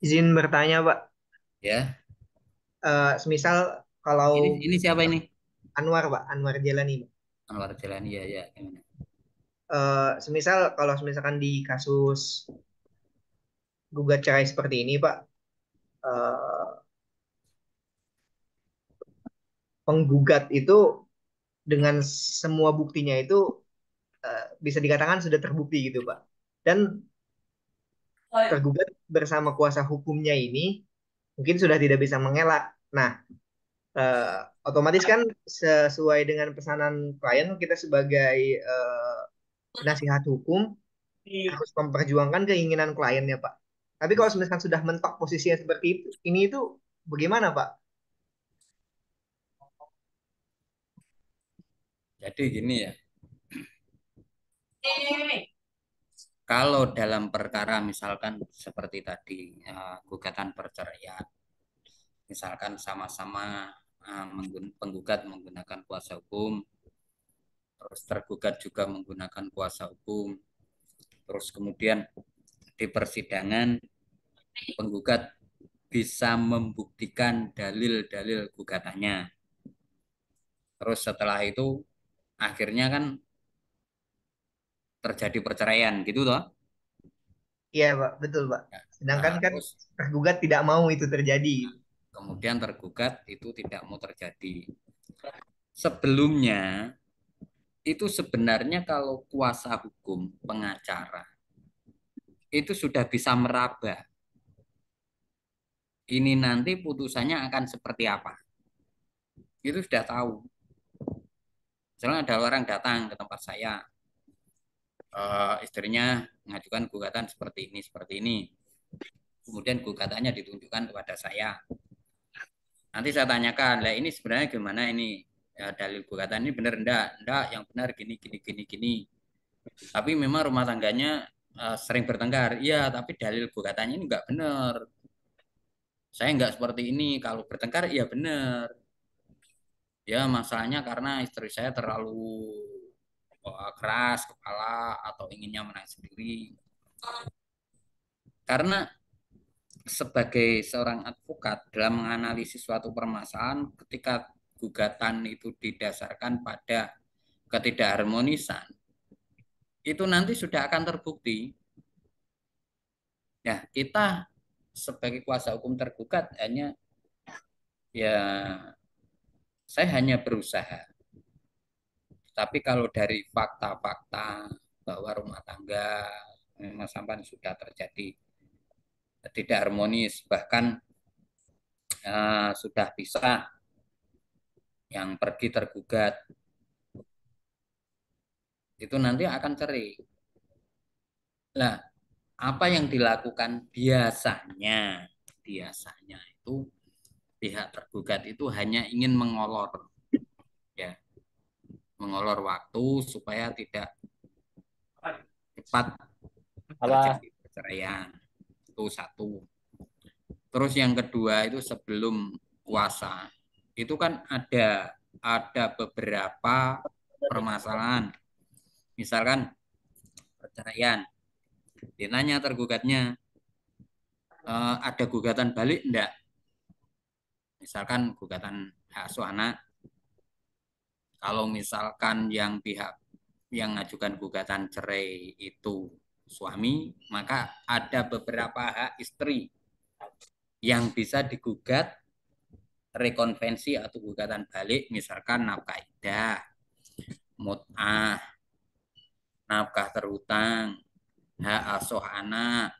Izin bertanya, Pak. Ya. Semisal kalau Ini siapa ini? Anwar, Pak, Anwar Jalani, Pak. Anwar Jalan, ya ya. Gimana? Semisal kalau misalkan di kasus gugat cerai seperti ini, Pak, eh, penggugat itu dengan semua buktinya itu bisa dikatakan sudah terbukti gitu, Pak. Dan tergugat bersama kuasa hukumnya ini mungkin sudah tidak bisa mengelak. Nah, eh, otomatis kan sesuai dengan pesanan klien kita sebagai nasihat hukum harus memperjuangkan keinginan kliennya, Pak. Tapi kalau misalkan sudah mentok posisinya seperti itu, ini itu bagaimana, Pak? Jadi gini ya, kalau dalam perkara misalkan seperti tadi gugatan perceraian, misalkan sama-sama penggugat menggunakan kuasa hukum, terus tergugat juga menggunakan kuasa hukum, terus kemudian di persidangan penggugat bisa membuktikan dalil-dalil gugatannya. Terus setelah itu akhirnya kan terjadi perceraian gitu toh. Iya, Pak, betul, Pak. Sedangkan Nah, kan terus tergugat tidak mau itu terjadi. kemudian tergugat itu tidak mau terjadi. Sebelumnya itu sebenarnya kalau kuasa hukum pengacara itu sudah bisa meraba ini nanti putusannya akan seperti apa. Itu sudah tahu. Misalnya ada orang datang ke tempat saya, istrinya mengajukan gugatan seperti ini, seperti ini. Kemudian gugatannya ditunjukkan kepada saya. Nanti saya tanyakan, lah ini sebenarnya gimana ini dalil gugatan ini benar enggak? Enggak, yang benar gini, gini, gini, gini. Tapi memang rumah tangganya sering bertengkar. Iya, tapi dalil gugatannya ini enggak benar. Saya enggak seperti ini. Kalau bertengkar, iya benar. Ya, masalahnya karena istri saya terlalu keras kepala atau inginnya menang sendiri. Karena sebagai seorang advokat dalam menganalisis suatu permasalahan ketika gugatan itu didasarkan pada ketidakharmonisan itu nanti sudah akan terbukti. Ya, kita sebagai kuasa hukum tergugat hanya ya saya hanya berusaha. Tapi kalau dari fakta-fakta bahwa rumah tangga memang sampai sudah terjadi tidak harmonis bahkan sudah bisa yang pergi tergugat itu nanti akan cerai. Nah, apa yang dilakukan biasanya? Biasanya itu pihak tergugat itu hanya ingin mengolor, ya, mengolor waktu supaya tidak cepat terjadi perceraian. Itu satu. Terus yang kedua itu sebelum kuasa itu kan ada beberapa permasalahan. Misalkan perceraian, ditanya tergugatnya ada gugatan balik enggak? Misalkan gugatan hak asuh anak. Kalau misalkan yang pihak yang mengajukan gugatan cerai itu suami, maka ada beberapa hak istri yang bisa digugat rekonvensi atau gugatan balik, misalkan nafkah iddah, mut'ah, nafkah terhutang, hak asuh anak,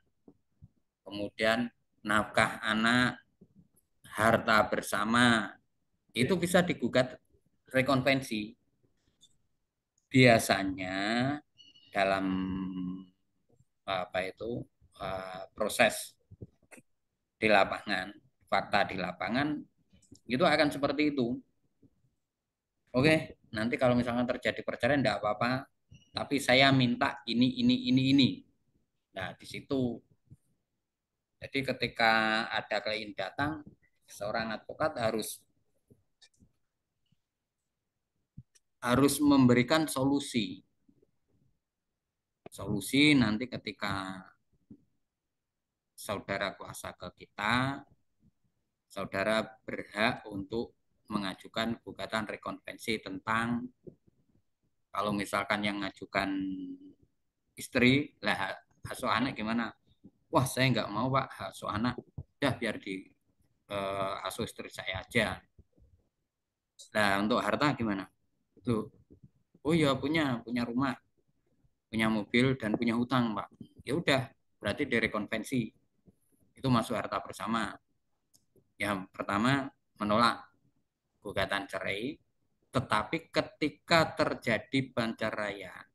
kemudian nafkah anak, harta bersama, itu bisa digugat rekonvensi. Biasanya dalam proses di lapangan, fakta di lapangan itu akan seperti itu. Oke, nanti kalau misalnya terjadi perceraian enggak apa-apa, tapi saya minta ini. Nah, di situ. Jadi ketika ada klien datang, seorang advokat harus memberikan solusi. Solusi nanti ketika saudara kuasa ke kita, saudara berhak untuk mengajukan gugatan rekonvensi tentang kalau misalkan yang mengajukan istri, lah asuh anak gimana? Wah, saya nggak mau Pak, asuh anak, udah biar di asuh istri saya aja. Nah, untuk harta gimana? Tuh, oh ya punya rumah, punya mobil dan punya hutang Pak. Ya udah, berarti direkonvensi. Itu masuk harta bersama. Yang pertama menolak gugatan cerai, tetapi ketika terjadi perceraian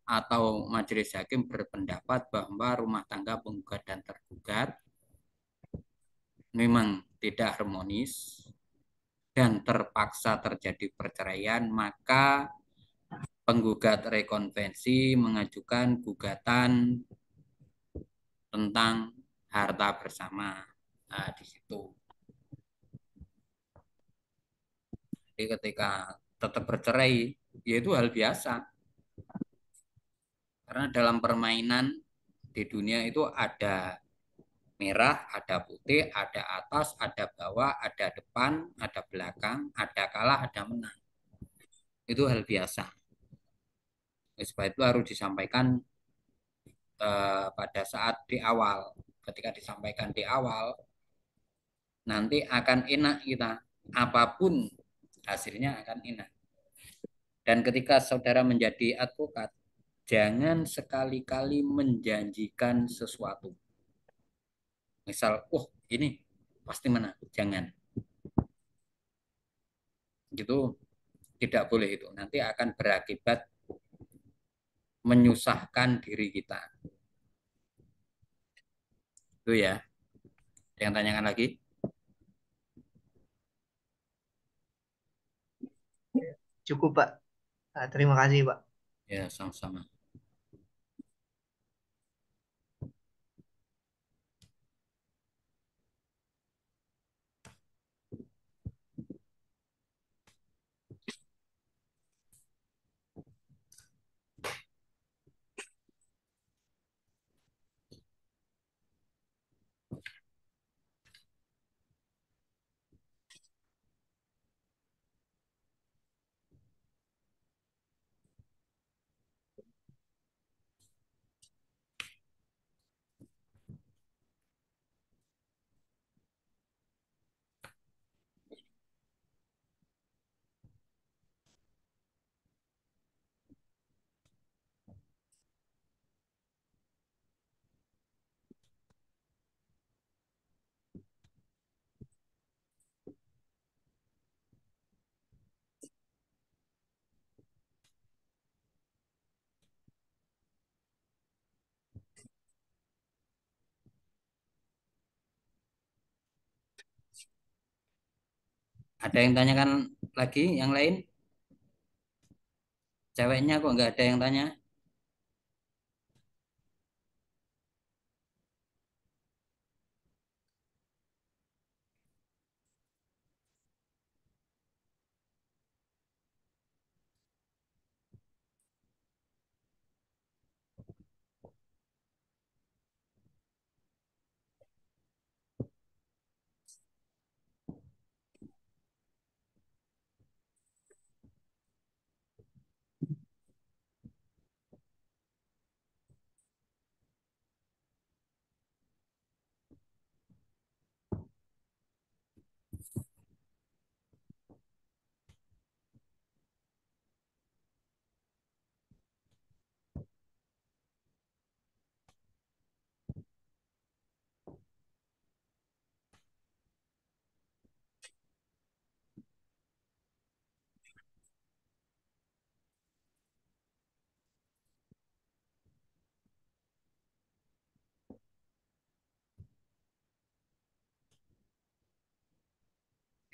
atau majelis hakim berpendapat bahwa rumah tangga penggugat dan tergugat memang tidak harmonis dan terpaksa terjadi perceraian, maka penggugat rekonvensi mengajukan gugatan tentang harta bersama. Nah, di situ. Jadi ketika tetap bercerai, yaitu hal biasa. Karena dalam permainan di dunia itu ada merah, ada putih, ada atas, ada bawah, ada depan, ada belakang, ada kalah, ada menang. Itu hal biasa. Sebab itu harus disampaikan pada saat di awal. Ketika disampaikan di awal, nanti akan enak kita. Apapun hasilnya akan enak. Dan ketika saudara menjadi advokat, jangan sekali-kali menjanjikan sesuatu. Misal, ini pasti menang. Jangan. Gitu, tidak boleh itu. Nanti akan berakibat menyusahkan diri kita. Itu ya. Yang tanyakan lagi? Cukup, Pak. Terima kasih, Pak. Ya, sama-sama. Ada yang tanyakan lagi yang lain? Ceweknya kok nggak ada yang tanya?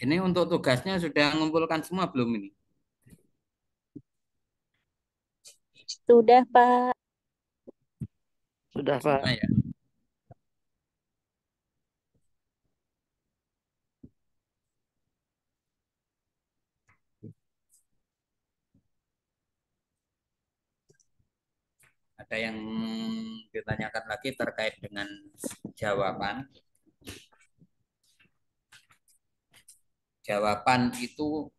Ini untuk tugasnya sudah mengumpulkan semua belum ini? Sudah, Pak. Sudah, Semua Pak. ya. Ada yang ditanyakan lagi terkait dengan jawaban. Jawaban itu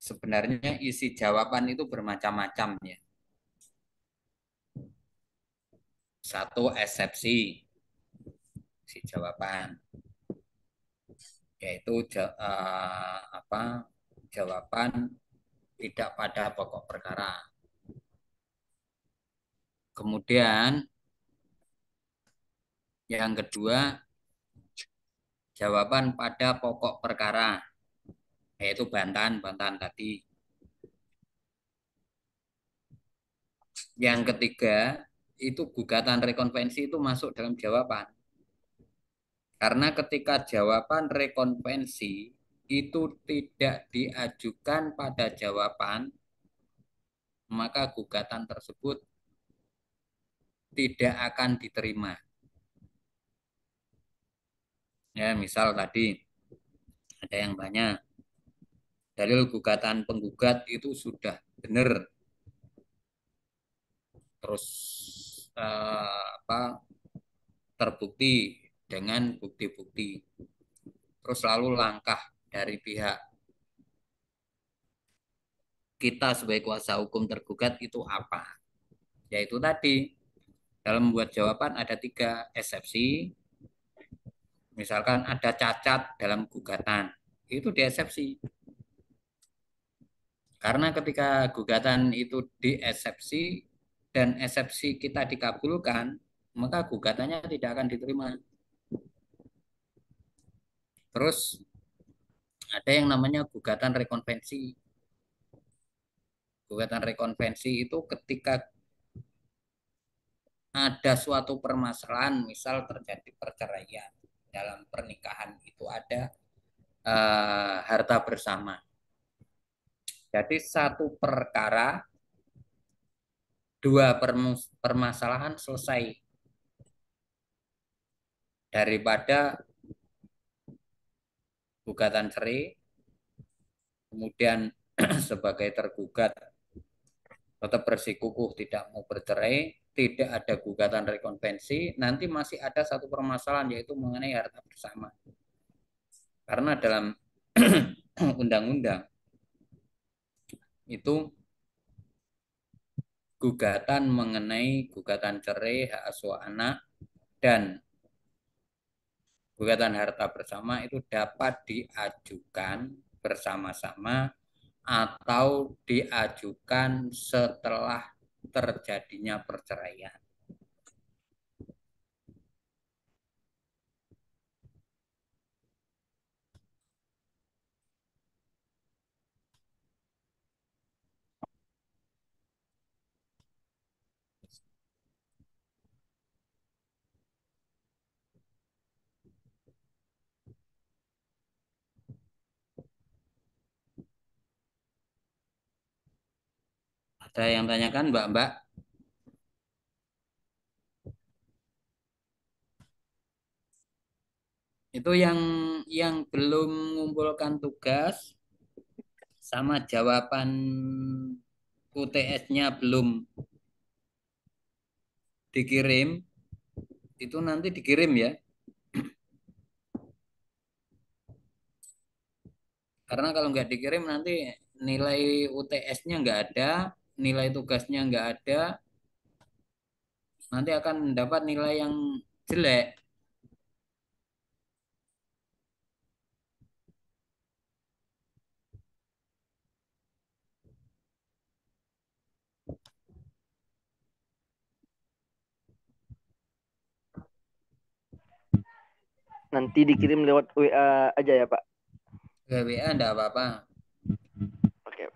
sebenarnya isi jawaban itu bermacam-macam ya. Satu eksepsi si jawaban, yaitu jawaban tidak pada pokok perkara. Kemudian yang kedua, jawaban pada pokok perkara, yaitu bantahan-bantahan tadi. Yang ketiga, itu gugatan rekonvensi itu masuk dalam jawaban. Karena ketika jawaban rekonvensi itu tidak diajukan pada jawaban, maka gugatan tersebut tidak akan diterima. Ya, misal tadi ada yang banyak dalil gugatan penggugat itu sudah benar, terus terbukti dengan bukti-bukti. Terus lalu langkah dari pihak kita sebagai kuasa hukum tergugat itu apa? Yaitu tadi, dalam membuat jawaban ada 3 eksepsi. Misalkan ada cacat dalam gugatan, itu diesepsi. Karena ketika gugatan itu diesepsi dan eksepsi kita dikabulkan, maka gugatannya tidak akan diterima. Terus ada yang namanya gugatan rekonvensi. Gugatan rekonvensi itu ketika ada suatu permasalahan, misal terjadi perceraian dalam pernikahan, itu ada harta bersama. Jadi satu perkara, 2 permasalahan selesai, daripada gugatan cerai, kemudian sebagai tergugat tetap bersikukuh tidak mau bercerai, tidak ada gugatan rekonvensi, nanti masih ada satu permasalahan, yaitu mengenai harta bersama. Karena dalam undang-undang itu gugatan mengenai gugatan cerai, hak asuh anak, dan gugatan harta bersama itu dapat diajukan bersama-sama atau diajukan setelah terjadinya perceraian. Ada yang tanyakan, Mbak-mbak? Itu yang belum mengumpulkan tugas sama jawaban UTS-nya belum dikirim, itu nanti dikirim ya. Karena kalau nggak dikirim nanti nilai UTS-nya nggak ada, nilai tugasnya nggak ada, nanti akan mendapat nilai yang jelek. Nanti dikirim lewat WA aja ya, Pak. Ke WA enggak apa-apa. Oke.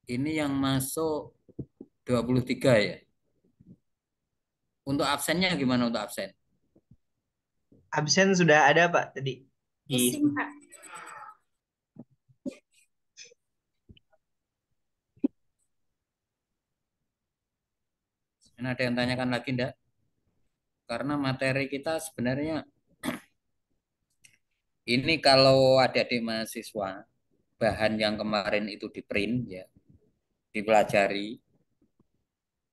Ini yang masuk 23 ya. Untuk absennya gimana untuk absen? Absen sudah ada Pak tadi. Ini ada yang tanyakan lagi enggak? Karena materi kita sebenarnya ini kalau ada di mahasiswa, bahan yang kemarin itu di print ya, dipelajari.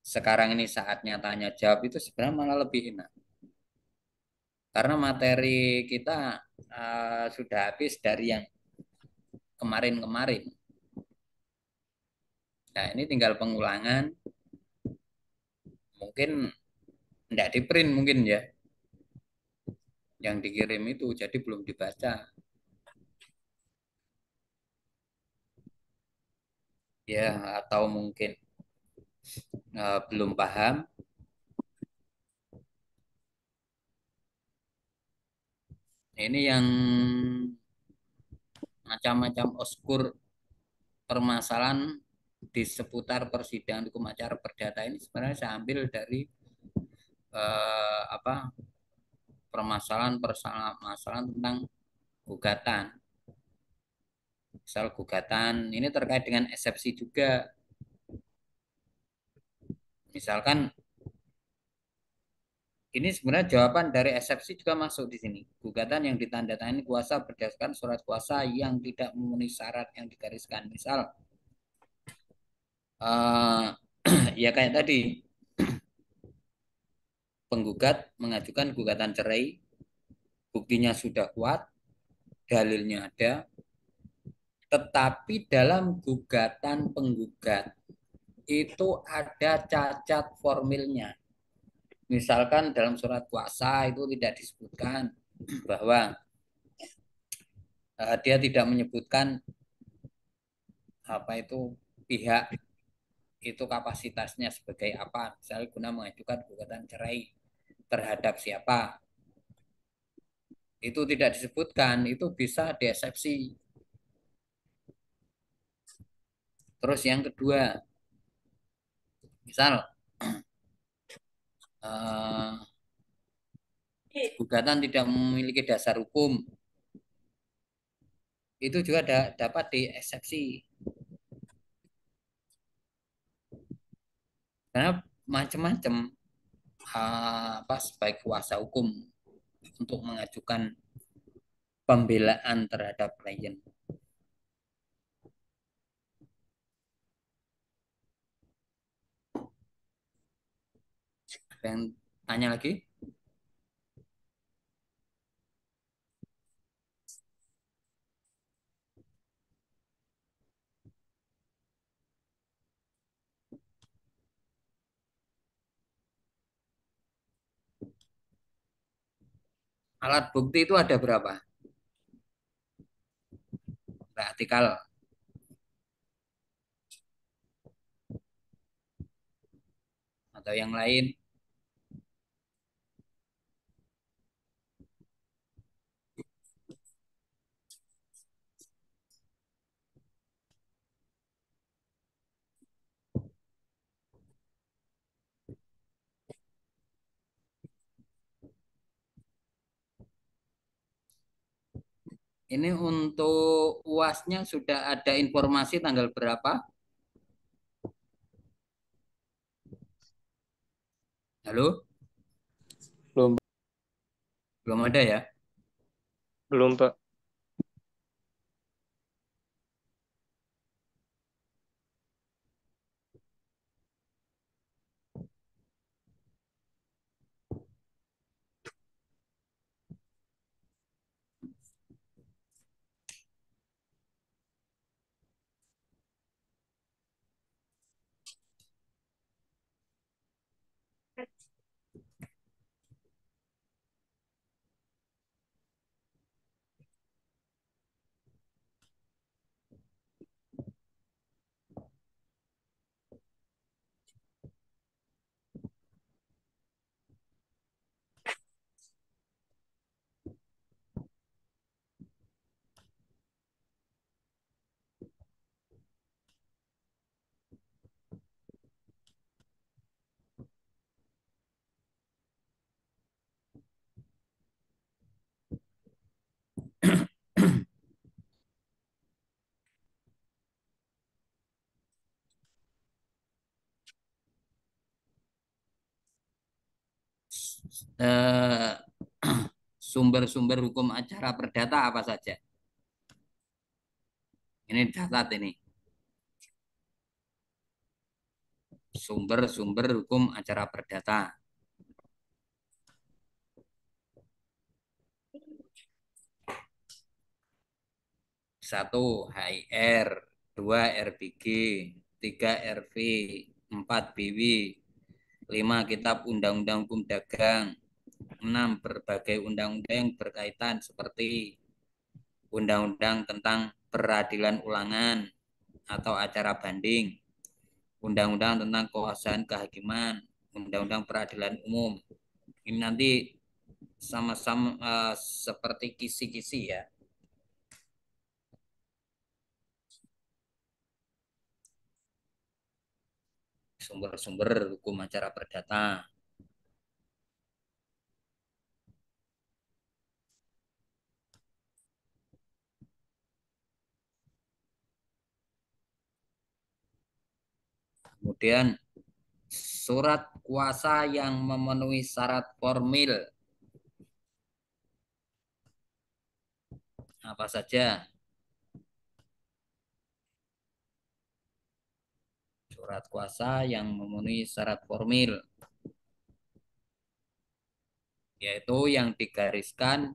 Sekarang ini saatnya tanya jawab, itu sebenarnya malah lebih enak. Karena materi kita sudah habis dari yang kemarin-kemarin. Nah, ini tinggal pengulangan. Mungkin tidak di print mungkin ya. Yang dikirim itu jadi belum dibaca. Ya, atau mungkin belum paham. Ini yang macam-macam oskur permasalahan di seputar persidangan hukum acara perdata ini sebenarnya saya ambil dari permasalahan tentang gugatan. Misal gugatan ini terkait dengan eksepsi juga. Misalkan ini sebenarnya jawaban dari eksepsi juga masuk di sini. Gugatan yang ditandatangani kuasa berdasarkan surat kuasa yang tidak memenuhi syarat yang digariskan. Misal, ya kayak tadi, penggugat mengajukan gugatan cerai, buktinya sudah kuat, dalilnya ada, tetapi dalam gugatan penggugat itu ada cacat formilnya. Misalkan dalam surat kuasa itu tidak disebutkan bahwa dia tidak menyebutkan apa itu pihak itu kapasitasnya sebagai apa, misalnya guna mengajukan gugatan cerai terhadap siapa, itu tidak disebutkan, itu bisa dieksepsi. Terus yang kedua, misal gugatan tidak memiliki dasar hukum, itu juga dapat dieksepsi. Karena macam-macam apa sebagai kuasa hukum untuk mengajukan pembelaan terhadap klien. Ada yang tanya lagi? Alat bukti itu ada berapa? Praktikal. Atau yang lain? Ini untuk UASnya sudah ada informasi tanggal berapa? Halo? Belum, Belum ada ya? belum Pak. Eh, Sumber-sumber hukum acara perdata apa saja? Ini catat ini. Sumber-sumber hukum acara perdata. Satu HIR, dua RBG, tiga RV, empat BW, lima Kitab Undang-Undang Hukum Dagang, enam berbagai undang-undang yang berkaitan seperti undang-undang tentang peradilan ulangan atau acara banding, undang-undang tentang kekuasaan kehakiman, undang-undang peradilan umum. Ini nanti sama-sama seperti kisi-kisi ya. Sumber-sumber hukum acara perdata. Kemudian surat kuasa yang memenuhi syarat formil apa saja? Surat kuasa yang memenuhi syarat formil, yaitu yang digariskan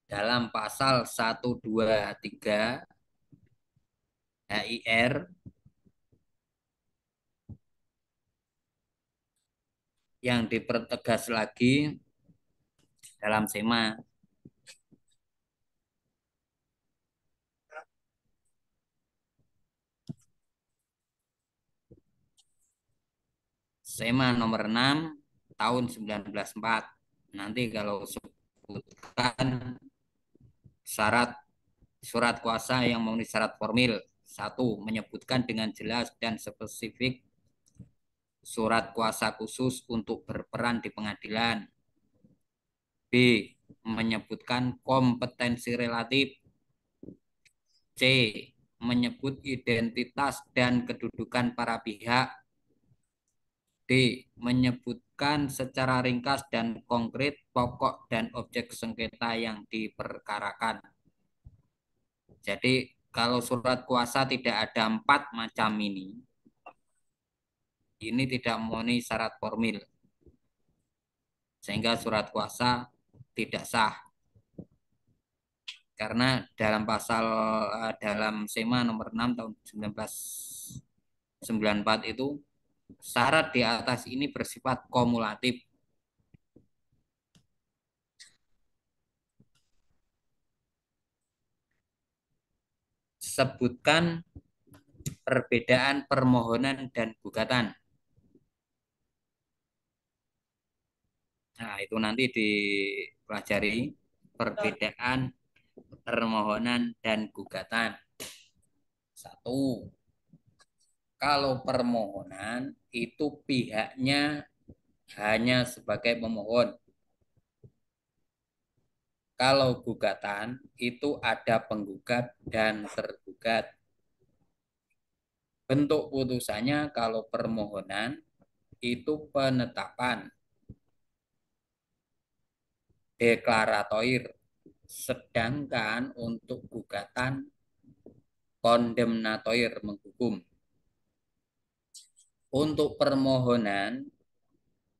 dalam pasal 123 HIR yang dipertegas lagi dalam SEMA. SEMA nomor 6 tahun 1904. Nanti kalau sebutkan syarat surat kuasa yang memenuhi syarat formil. Satu, menyebutkan dengan jelas dan spesifik surat kuasa khusus untuk berperan di pengadilan. B, menyebutkan kompetensi relatif. C, menyebut identitas dan kedudukan para pihak. D, menyebutkan secara ringkas dan konkret pokok dan objek sengketa yang diperkarakan. Jadi kalau surat kuasa tidak ada 4 macam ini tidak memenuhi syarat formil. Sehingga surat kuasa tidak sah. Karena dalam dalam SEMA nomor 6 tahun 1994 itu syarat di atas ini bersifat kumulatif. Sebutkan perbedaan permohonan dan gugatan. Nah, itu nanti dipelajari perbedaan permohonan dan gugatan. Satu, kalau permohonan itu pihaknya hanya sebagai pemohon. Kalau gugatan itu ada penggugat dan tergugat. Bentuk putusannya kalau permohonan itu penetapan deklaratoir, sedangkan untuk gugatan kondemnatoir menghukum. Untuk permohonan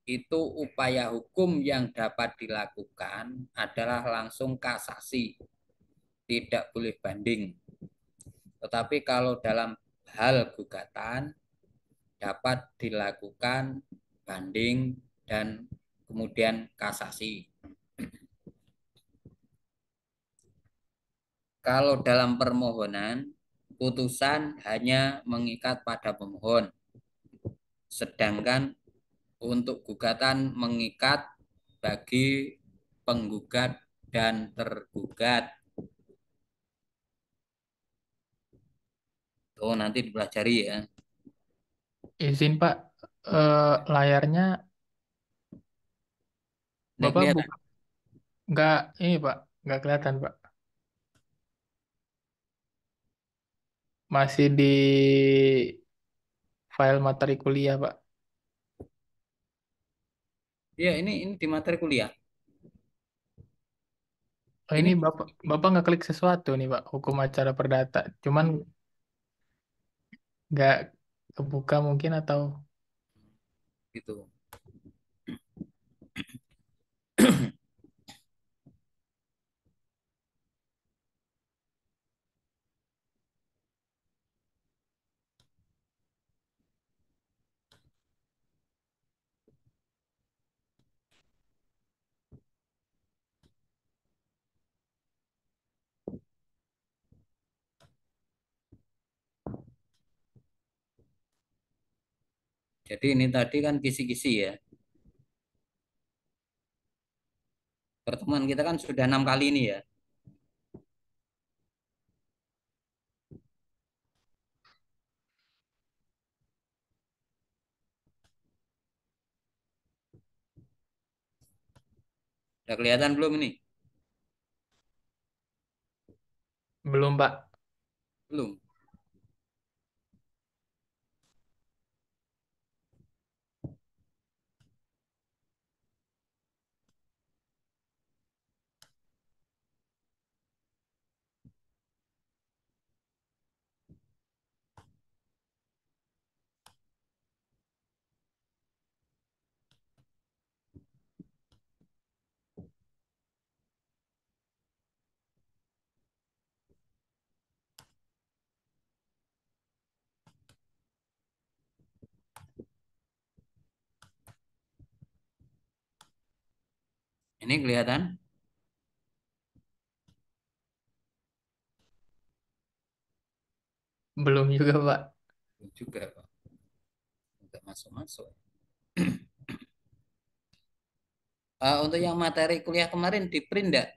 itu upaya hukum yang dapat dilakukan adalah langsung kasasi, tidak boleh banding. Tetapi kalau dalam hal gugatan dapat dilakukan banding dan kemudian kasasi. Kalau dalam permohonan, putusan hanya mengikat pada pemohon. Sedangkan untuk gugatan mengikat bagi penggugat dan tergugat. Tuh nanti dipelajari ya. Izin Pak, layarnya Nggak Bapak kelihatan. buka, nggak ini Pak, nggak kelihatan Pak. Masih di file materi kuliah Pak. Iya, ini di materi kuliah. Oh, ini Ini Bapak nggak klik sesuatu nih Pak, hukum acara perdata. Cuman nggak kebuka mungkin atau gitu. Jadi ini tadi kan kisi-kisi ya. Pertemuan kita kan sudah 6 kali ini ya. Udah kelihatan belum ini? Belum, Pak. Belum. Ini kelihatan? Belum juga, Pak. Belum juga, Pak. Nggak masuk-masuk. Untuk yang materi kuliah kemarin di print enggak?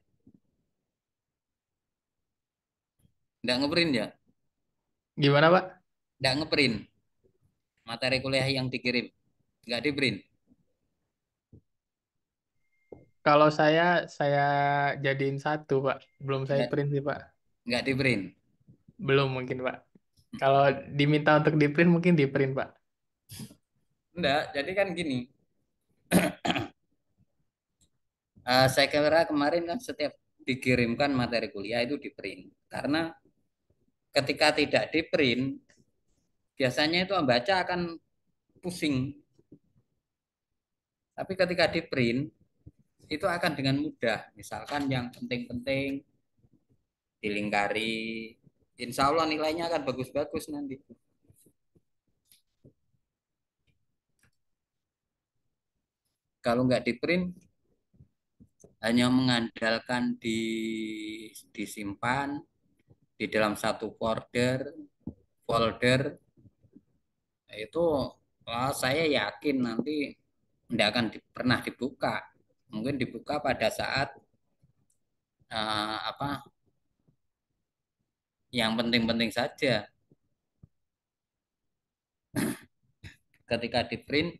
Enggak ngeprint ya? Gimana, Pak? Enggak ngeprint. Materi kuliah yang dikirim. Enggak di print. Kalau saya jadiin satu, Pak. Belum saya Enggak, print sih, Pak. enggak di print. Belum mungkin, Pak. Kalau diminta untuk di print, mungkin di print, Pak. Enggak, jadi kan gini. Saya kira kemarin kan setiap dikirimkan materi kuliah itu di print. Karena ketika tidak di print, biasanya itu membaca akan pusing. Tapi ketika di print, itu akan dengan mudah. Misalkan yang penting-penting dilingkari. Insya Allah nilainya akan bagus-bagus nanti. Kalau nggak di print, hanya mengandalkan disimpan di dalam satu folder itu saya yakin nanti tidak akan pernah dibuka. Mungkin dibuka pada saat apa yang penting-penting saja. Ketika di print,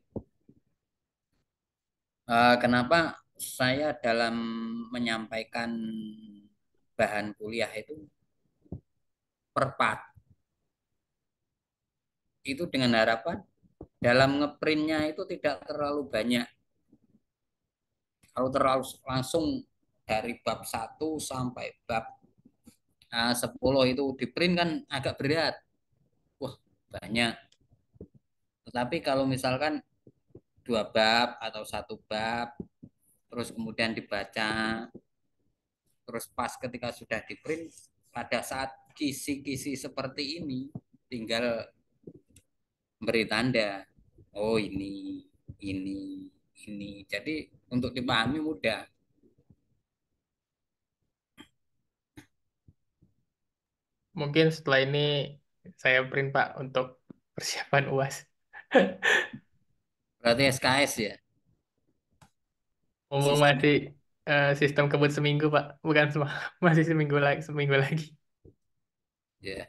kenapa saya dalam menyampaikan bahan kuliah itu per part itu dengan harapan dalam ngeprintnya itu tidak terlalu banyak. Kalau terlalu langsung dari bab 1 sampai bab 10 itu di print kan agak berat. Wah, banyak. Tetapi kalau misalkan 2 bab atau 1 bab, terus kemudian dibaca, terus pas ketika sudah di print, pada saat kisi-kisi seperti ini, tinggal beri tanda. Oh ini, ini. Jadi untuk dipahami mudah. Mungkin setelah ini saya print, Pak, untuk persiapan UAS. Berarti SKS ya? Mumpung Sistem. masih sistem kebut seminggu, Pak. Bukan masih seminggu lagi. Ya,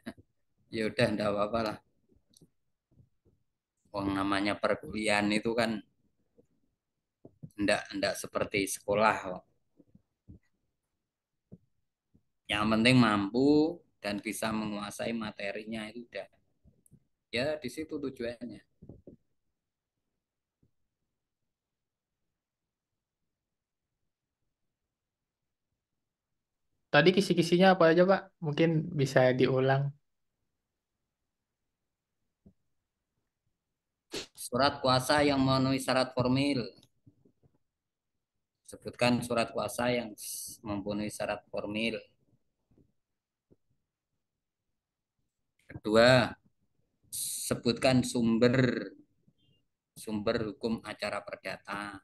ya udah enggak apa-apa lah. Uang namanya perkuliahan itu kan enggak seperti sekolah kok. Yang penting mampu dan bisa menguasai materinya itu udah. Ya di situ tujuannya. Tadi kisi-kisinya apa aja, Pak? Mungkin bisa diulang. Surat kuasa yang memenuhi syarat formil. Sebutkan surat kuasa yang memenuhi syarat formil. Kedua, sebutkan sumber hukum acara perdata.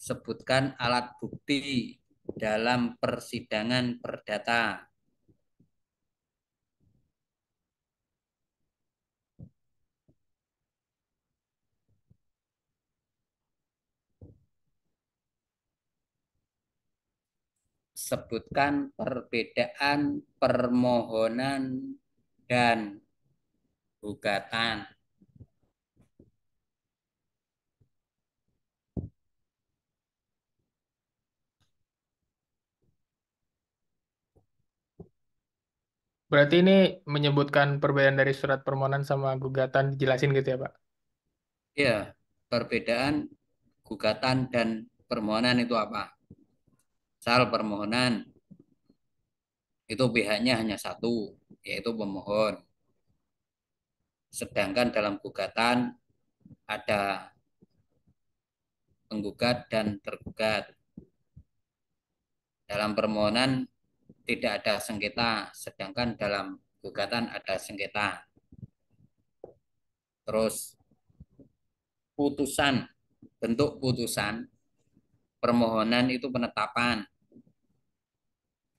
Sebutkan alat bukti dalam persidangan perdata. Sebutkan perbedaan permohonan dan gugatan. Berarti ini menyebutkan perbedaan dari surat permohonan sama gugatan dijelasin gitu ya, Pak? Ya, perbedaan gugatan dan permohonan itu apa? Soal permohonan itu pihaknya hanya satu, yaitu pemohon. Sedangkan dalam gugatan ada penggugat dan tergugat. Dalam permohonan tidak ada sengketa, sedangkan dalam gugatan ada sengketa. Terus putusan, bentuk putusan permohonan itu penetapan,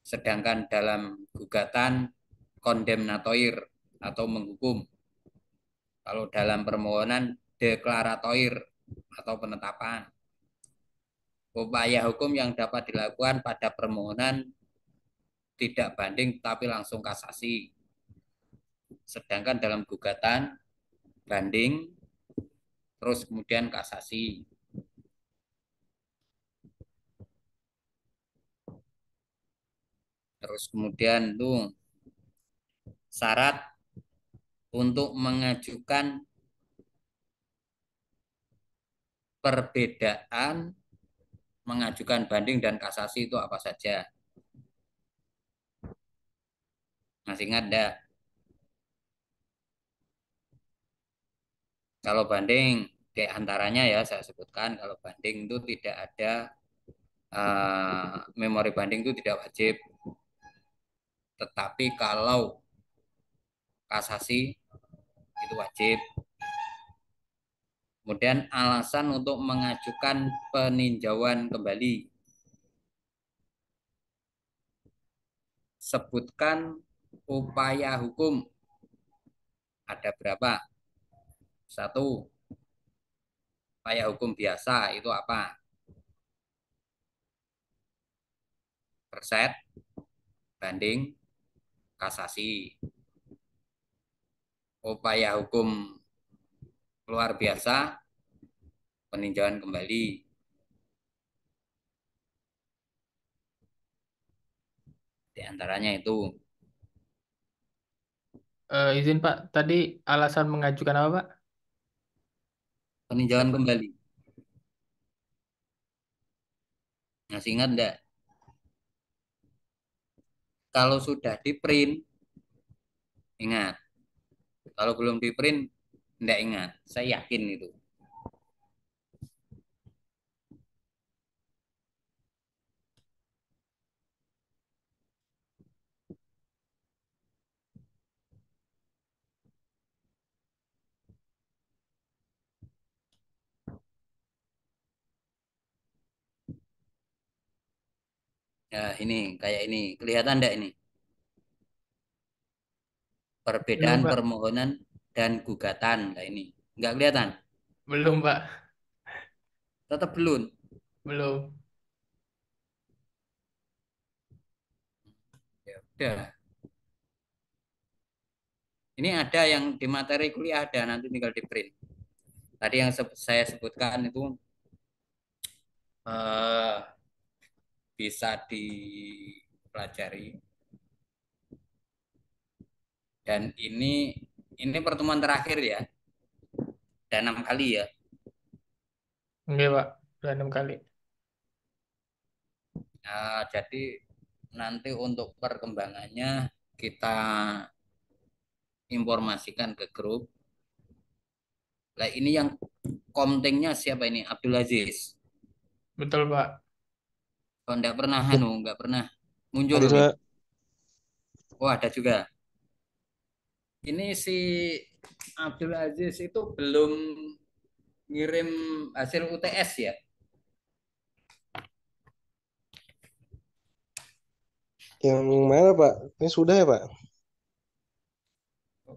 sedangkan dalam gugatan kondemnatoir atau menghukum. Kalau dalam permohonan deklaratoir atau penetapan. Upaya hukum yang dapat dilakukan pada permohonan tidak banding tapi langsung kasasi. Sedangkan dalam gugatan banding terus kemudian kasasi. Terus kemudian tuh syarat untuk mengajukan perbedaan mengajukan banding dan kasasi itu apa saja? Masih ingat enggak? Kalau banding di antaranya ya saya sebutkan kalau banding itu tidak ada memori banding itu tidak wajib. Tetapi kalau kasasi itu wajib. Kemudian alasan untuk mengajukan peninjauan kembali. Sebutkan upaya hukum. Ada berapa? Satu, upaya hukum biasa itu apa? Perset, banding, kasasi. Upaya hukum luar biasa, peninjauan kembali. Di antaranya itu. Izin Pak, tadi alasan mengajukan apa Pak? Peninjauan kembali. Masih ingat enggak? Kalau sudah di print, ingat. Kalau belum di print, enggak ingat. Saya yakin itu. Ya, ini kayak ini. Kelihatan enggak ini? Belum Perbedaan Pak, permohonan dan gugatan. Nah, ini. Enggak kelihatan? belum Pak, Tetap belum. belum. Ya udah. Ini ada yang di materi kuliah ada, nanti tinggal di print. Tadi yang saya sebutkan itu eh, bisa dipelajari. Dan ini pertemuan terakhir ya. Dan 6 kali ya. Enggak Pak, udah 6 kali. Jadi nanti untuk perkembangannya kita informasikan ke grup. Nah ini yang kontingnya siapa ini? Abdul Aziz. Betul Pak. Kalau enggak pernah muncul Hadir, nih. Pak. Oh ada juga. Ini si Abdul Aziz itu belum ngirim hasil UTS ya. Yang mana, Pak? Ini sudah ya, Pak?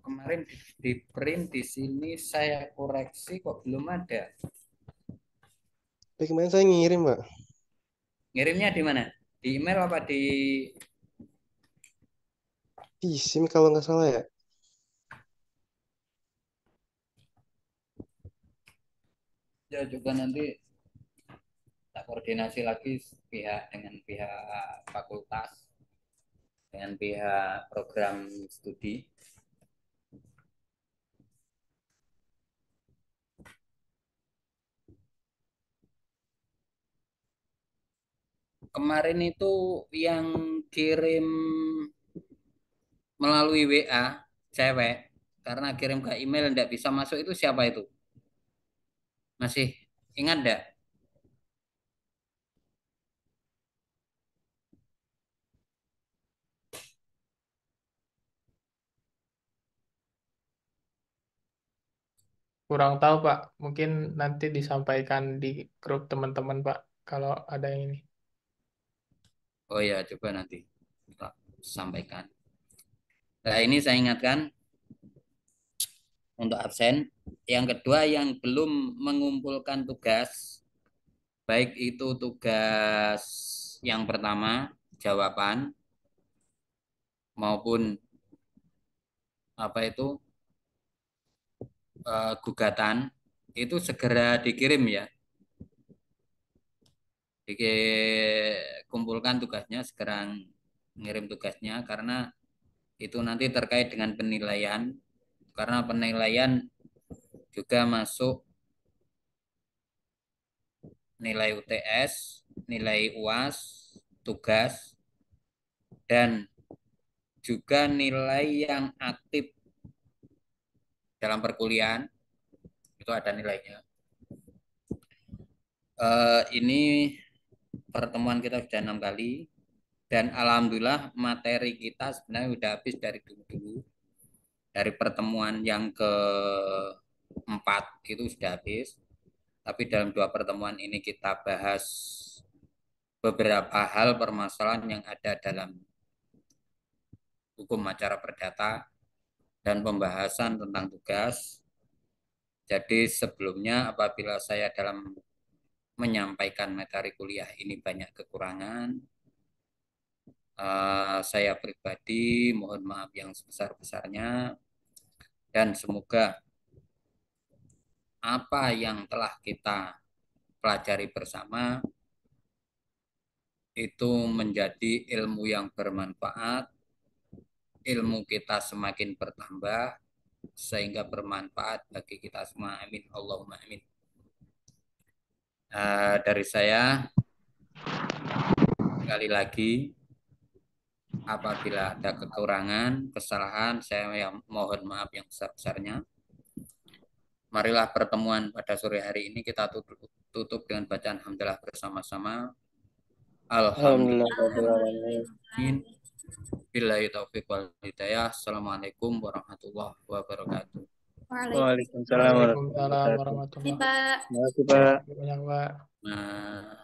Kemarin di print di sini saya koreksi kok belum ada. Tapi kemarin saya ngirim, Pak. Ngirimnya di mana? Di email apa di Di SIM kalau nggak salah ya. ya juga nanti tak koordinasi lagi pihak dengan pihak fakultas dengan pihak program studi. Kemarin itu yang kirim melalui WA cewek karena kirim ke email tidak bisa masuk itu siapa itu? Masih ingat enggak? Kurang tahu, Pak. Mungkin nanti disampaikan di grup teman-teman, Pak, kalau ada yang ini. Oh ya, coba nanti kita sampaikan. Nah, ini saya ingatkan untuk absen. Yang kedua, yang belum mengumpulkan tugas, baik itu tugas yang pertama, jawaban, maupun apa itu gugatan, itu segera dikirim ya. Dikumpulkan tugasnya, segera ngirim tugasnya, karena itu nanti terkait dengan penilaian. Karena penilaian juga masuk nilai UTS, nilai UAS, tugas, dan juga nilai yang aktif dalam perkuliahan. Itu ada nilainya. Ini pertemuan kita sudah 6 kali. Dan alhamdulillah materi kita sebenarnya sudah habis dari dulu-dulu. Dari pertemuan yang keempat itu sudah habis. Tapi dalam 2 pertemuan ini kita bahas beberapa hal permasalahan yang ada dalam hukum acara perdata dan pembahasan tentang tugas. Jadi sebelumnya apabila saya dalam menyampaikan materi kuliah ini banyak kekurangan, saya pribadi mohon maaf yang sebesar-besarnya, dan semoga apa yang telah kita pelajari bersama itu menjadi ilmu yang bermanfaat, ilmu kita semakin bertambah sehingga bermanfaat bagi kita semua. Amin. Allahumma amin. Dari saya sekali lagi, apabila ada kekurangan, kesalahan, saya mohon maaf yang besar-besarnya. Marilah pertemuan pada sore hari ini kita tutup dengan bacaan hamdalah bersama-sama. Alhamdulillah. Billahi taufiq wal hidayah. Assalamualaikum warahmatullahi wabarakatuh. Waalaikumsalam warahmatullahi Waalaikumsalam wabarakatuh. warahmatullahi Pak. Terima kasih, Pak. wabarakatuh. Nah,